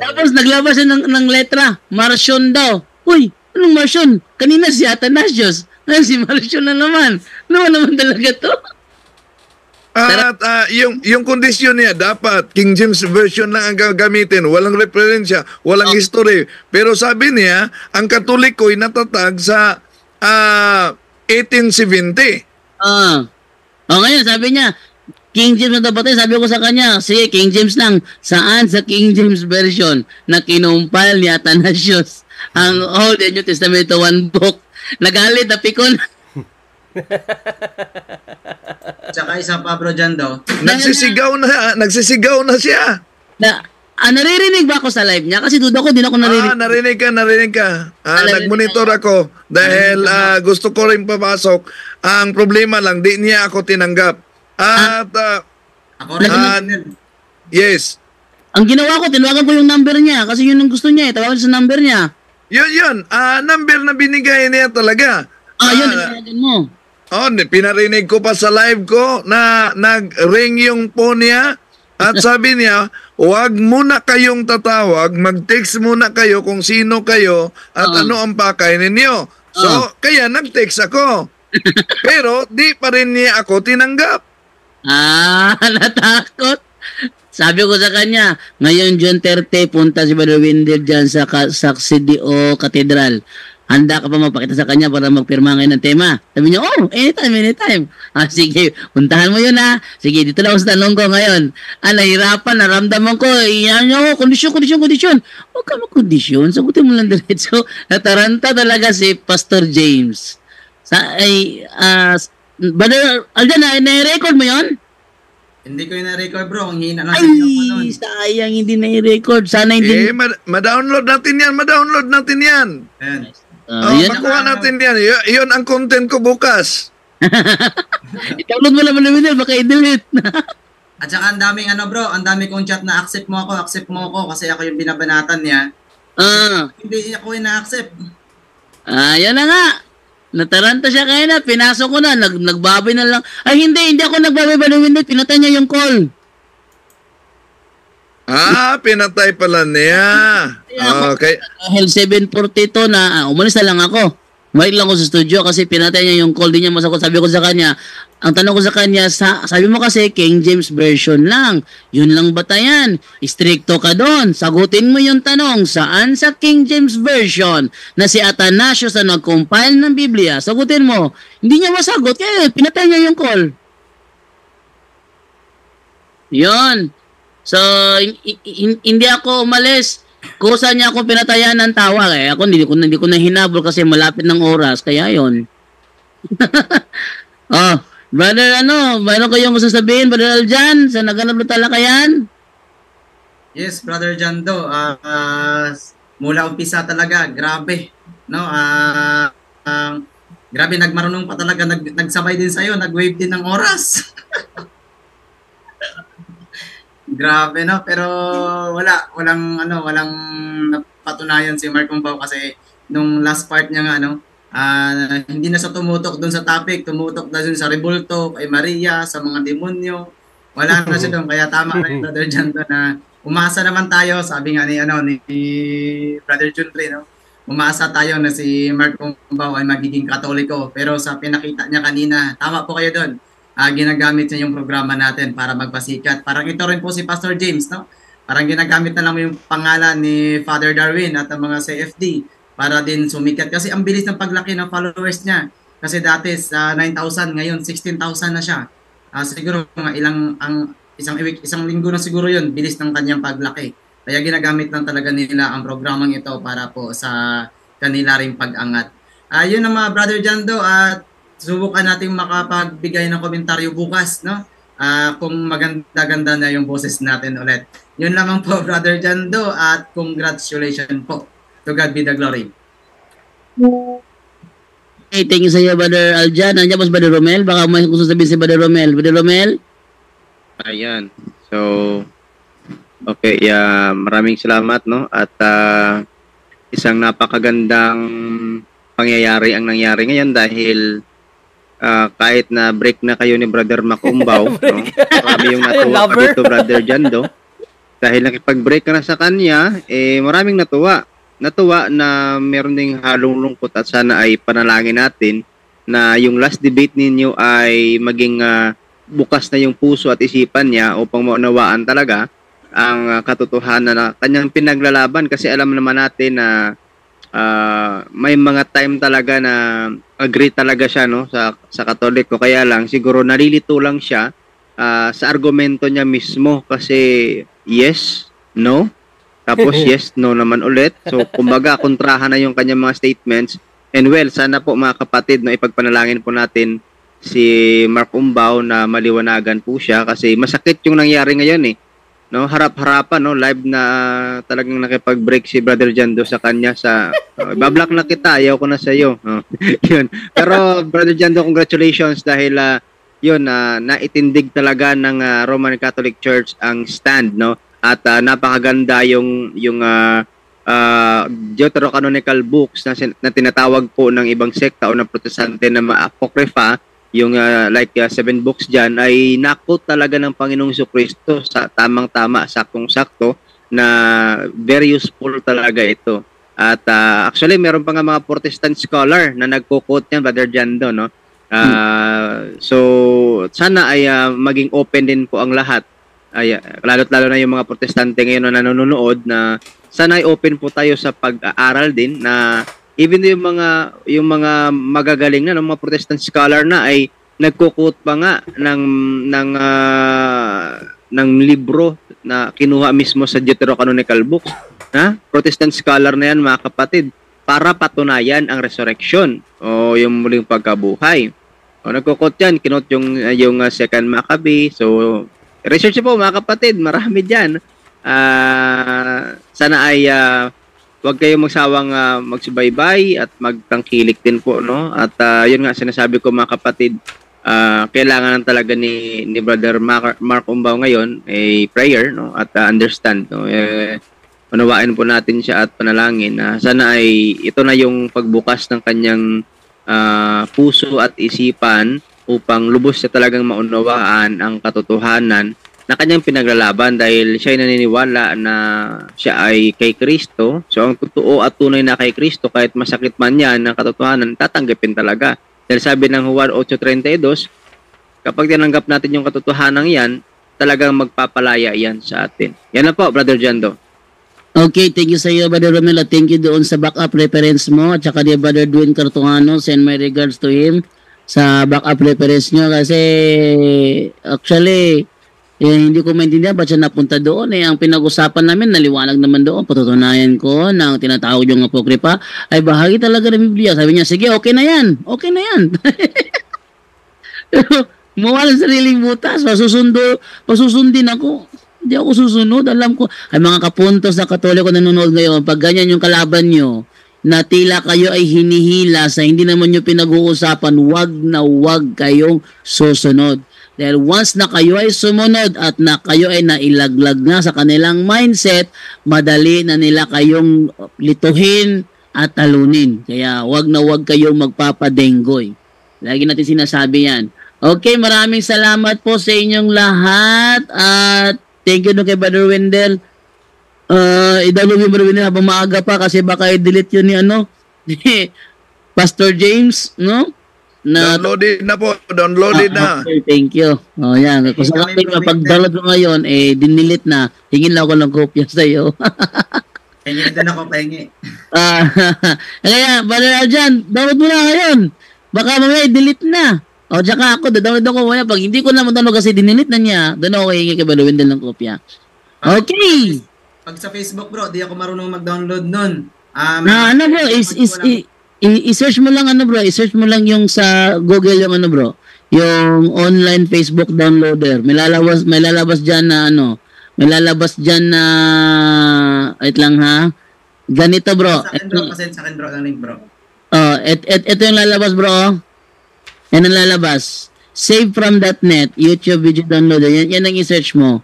Tapos naglabas siya ng letra, Marcion daw. Uy, anong Marcion? Kanina si Athanasius. Ngayon si Marcion na naman. Naman talaga to. At yung kondisyon niya, dapat King James Version lang ang gagamitin. Walang referensya, walang history. Pero sabi niya, ang Katoliko ay natatag sa 1870. Ngayon sabi niya, King James na dapat sabi ko sa kanya, sige, King James lang. Saan sa King James Version na kinumpile ni Athanasius ang Old and New Testament one book? Nagalit na pikon. Tsaka isa pa bro dyan daw. Nagsisigaw na siya. Naririnig ba ako sa live niya? Kasi duda ko, din ako naririnig. Narinig ka. Nagmonitor ako dahil gusto ko rin papasok. Ang problema lang, di niya ako tinanggap. At ako rin. Yes. Ang ginawa ko, tinawagan ko yung number niya kasi yun ang gusto niya. Tawagan sa number niya. Yun. Number na binigay niya talaga. Yun, tinawagan mo. Pinarinig ko pa sa live ko na nag-ring yung phone niya at sabi niya, huwag muna kayong tatawag, mag-text muna kayo kung sino kayo at ano ang pakay ninyo. So, kaya nag-text ako. Pero, di pa rin niya ako tinanggap. Natakot. Sabi ko sa kanya, ngayon June 30, punta si Brother Wendell dyan sa CDO Cathedral. Handa ka pa magpakita sa kanya para magpirma ngayon ng tema. Sabi niya, anytime. Sige, puntahan mo yun Sige, dito lang ako sa tanong ko ngayon. Nahirapan, naramdaman ko. Iyan niya ako, kondisyon. Huwag ka mag-kondisyon. Sagutin mo lang diretso. Nataranta talaga si Pastor James. Brother Aldan, na-record mo yun? Hindi ko yung na-record, bro. Ang hina lang Ay, sa inyo pa nun. sayang hindi na i-record. Sana hindi. Ma-download natin yan. Ma-download natin yan. Ayan. Yan. Makuha natin yan. Yun ang content ko bukas. I-download mo lang Manuel, baka i-delete. At saka ang daming bro, ang dami kong chat na accept mo ako kasi ako yung binabanatan niya. Hindi ako yung na-accept. Yan na nga. Nataranta siya kaya na, pinasok ko na, nagbabay na lang. Ay hindi ako nagbabay Manuel, pinatay niya yung call. Pinatay pala niya. Okay. Dahil 7:42 na, umalis na lang ako. Balik lang ako sa studio kasi pinatay niya yung call, di niya masagot. Sabi ko sa kanya, ang tanong ko sa kanya, sabi mo kasi King James Version lang. Yun lang ba tayan? Istrikto ka doon. Sagutin mo yung tanong, saan sa King James Version na si Athanasius na nag-compile ng Biblia? Sagutin mo. Hindi niya masagot, kaya pinatay niya yung call. Yun. So, hindi ako umalis. Kusa niya ako pinatayan ng tawa. Ako hindi ko na hinabol kasi malapit ng oras. Kaya yon. Brother, mayroon kayong masasabihin, Brother Aljan, sa naganap na talakayan? Yes, Brother Jando. Mula umpisa talaga, grabe. No? Grabe, nagmarunong pa talaga. Nagsabay din sa'yo, nag-wave din ng oras. Grabe, no? Pero walang napatunayan si Mark Umbaw kasi nung last part niya nga, hindi na sa tumutok doon sa topic, tumutok na doon sa rebulto, kay Maria, sa mga demonyo. Wala na siya doon. Kaya tama na yung Brother John doon na umasa naman tayo, sabi nga ni Brother Juntre, no? Umasa tayo na si Mark Umbaw ay magiging Katoliko. Pero sa pinakita niya kanina, tama po kayo doon. Ginagamit niya yung programa natin para magpasikat. Parang ito rin po si Pastor James, no? Parang ginagamit na lang yung pangalan ni Father Darwin at ang mga CFD para din sumikat. Kasi ang bilis ng paglaki ng followers niya. Kasi dati sa 9,000, ngayon 16,000 na siya. Siguro mga isang linggo na siguro yun, bilis ng kanyang paglaki. Kaya ginagamit lang talaga nila ang programang ito para po sa kanila ring pag-angat. Yun ang mga Brother Jando at subukan natin makapagbigay ng komentaryo bukas, no? Kung maganda-ganda na yung boses natin ulit. Yun lamang po, Brother Jando, at congratulations po. To God be the glory. Hey, thank you sa iyo, Brother Aljan. Nandiyan po si Brother Romel. Baka may gusto sabihin si Brother Romel. Brother Romel? Ayan. So, okay. Maraming salamat, no? At isang napakagandang pangyayari ang nangyari ngayon dahil kahit na break na kayo ni Brother Macumbaw, no? Marami yung natuwa pa dito, Brother Jando. Dahil nakipag-break ka na sa kanya, maraming natuwa. Natuwa na meron ding halong lungkot at sana ay panalangin natin na yung last debate ninyo ay maging bukas na yung puso at isipan niya upang maunawaan talaga ang katotohanan na kanyang pinaglalaban kasi alam naman natin na may mga time talaga na agree talaga siya, no, sa Katoliko, kaya lang siguro nalilito lang siya sa argumento niya mismo kasi yes, no, tapos yes, no naman ulit. So kumbaga kontrahan na yung kanyang mga statements. And well, sana po mga kapatid, no, ipagpanalangin po natin si Mark Umbaw na maliwanagan po siya kasi masakit yung nangyari ngayon, no, harap-harapan, no, live na talagang nakipag-break si Brother Jando sa kanya sa bablock na kita, ayaw ko na sa iyo. Yun. Pero Brother Jando, congratulations dahil yun, naitindig talaga ng Roman Catholic Church ang stand, no, at napakaganda yung Deuterocanonical books na tinatawag po ng ibang sekta o ng protestante na apocrypha, yung 7 books dyan, ay nakot talaga ng Panginoong Jesucristo sa tamang-tama, saktong-sakto, na very useful talaga ito. At actually, meron pa nga mga Protestant scholar na nagko-quote niyan, Brother Jando, no? So, sana ay maging open din po ang lahat. Lalo't-lalo na yung mga Protestante ngayon na nanonood, na sana ay open po tayo sa pag-aaral din na even yung mga magagaling na mga Protestant scholar na ay nagko-quote pa nga ng libro na kinuha mismo sa Deuterocanonical books. Protestant scholar na yan, mga kapatid, para patunayan ang resurrection o yung muling pagkabuhay. O nagko-quote yan, kinot yung second Maccabee. So research po mga kapatid, marami dyan. Sana ay huwag kayong magsawang magsubaybay at magtangkilik din po, no? At yun nga, sinasabi ko mga kapatid, kailangan talaga ni Brother Mark Umbao ngayon ay prayer, no? At understand, no? Unawain po natin siya at panalangin na sana ay ito na yung pagbukas ng kanyang puso at isipan upang lubos siya talagang maunawaan ang katotohanan na kanyang pinaglalaban dahil siya ay naniniwala na siya ay kay Kristo. So ang totoo at tunay na kay Kristo, kahit masakit man yan ang katotohanan, tatanggapin talaga. Dahil sabi ng Juan 8:32, kapag tinanggap natin yung katotohanan yan, talagang magpapalaya yan sa atin. Yan na po, Brother Jando. Okay, thank you sa iyo, Brother Romelo. Thank you doon sa backup reference mo. At saka ni Brother Dwayne Cartuano, send my regards to him sa backup reference nyo. Kasi actually, hindi ko maintindihan ba't siya napunta doon. Ang pinag-usapan namin, naliwanag naman doon. Patutunayan ko na ang tinatawag yung apokripa ay bahagi talaga ng Biblia. Sabi niya, sige, okay na yan. Okay na yan. Mawala sa sariling butas. Pasusundin ako. Hindi ako susunod. Alam ko, ay mga kapuntos na Katoliko na nanonood ngayon, pag ganyan yung kalaban nyo, na tila kayo ay hinihila sa hindi naman nyo pinag-uusapan, wag kayong susunod. Dahil once na kayo ay sumunod at na kayo ay nailaglag na sa kanilang mindset, madali na nila kayong lituhin at talunin. Kaya wag kayong magpapadenggoy. Lagi natin sinasabi yan. Okay, maraming salamat po sa inyong lahat at thank you kay Brother Wendell. Idalog yung Brother Wendell habang maaga pa kasi baka i-delete yun ni Pastor James, no? Downloaded na po. Downloaded na. Okay, thank you. Yan. Kung sa akin, pag-download ko ngayon, dinilit na. Hingin lang ako ng kopya sa iyo. Pengi din ako, pengi. Kaya, Brother Arjan, download mo na ngayon. Baka mamaya i-delete na. O, tsaka ako, download ako muna. Pag hindi ko na download kasi dinilit na niya, doon ako hingi kay Brother Wendell ng kopya. Okay. Pag sa Facebook, bro, di ako marunong mag-download nun. Bro, i-search mo lang bro, i-search mo lang yung sa Google yung bro, yung online Facebook downloader. May lalabas diyan na wait lang ha. Ganito bro. Sa akin bro, ang link bro. Ito yung lalabas bro. Yan ang lalabas. Save from .net, YouTube video downloader. Yan ang i-search mo.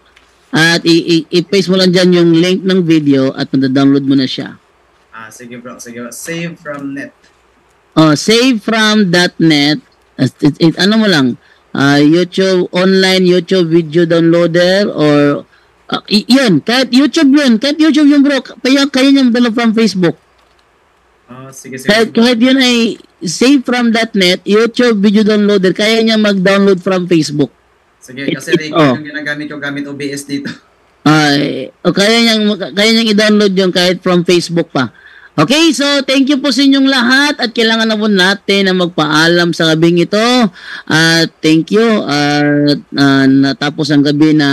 At i-paste mo lang diyan yung link ng video at mada-download mo na siya. Sige bro, sige. Save from net. Save from .net. Ano mo lang, YouTube, online YouTube video downloader or yun, kahit YouTube yun bro, kaya niya download from Facebook. Sige. Kahit yun ay save from .net, YouTube video downloader, kaya niya mag-download from Facebook. Sige, kasi record yung ginagamit ko gamit OBS dito. Kaya niyang i-download yun kahit from Facebook pa. Okay, so thank you po sa inyong lahat at kailangan na po natin na magpaalam sa gabing ito. Thank you. Natapos ang gabi na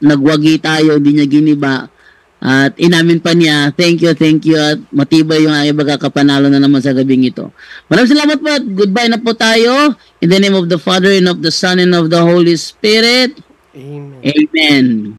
nagwagi tayo, hindi niya giniba. At inamin pa niya, thank you at matibay yung aking pagkakapanalo na naman sa gabing ito. Maraming salamat po at goodbye na po tayo. In the name of the Father and of the Son and of the Holy Spirit. Amen. Amen.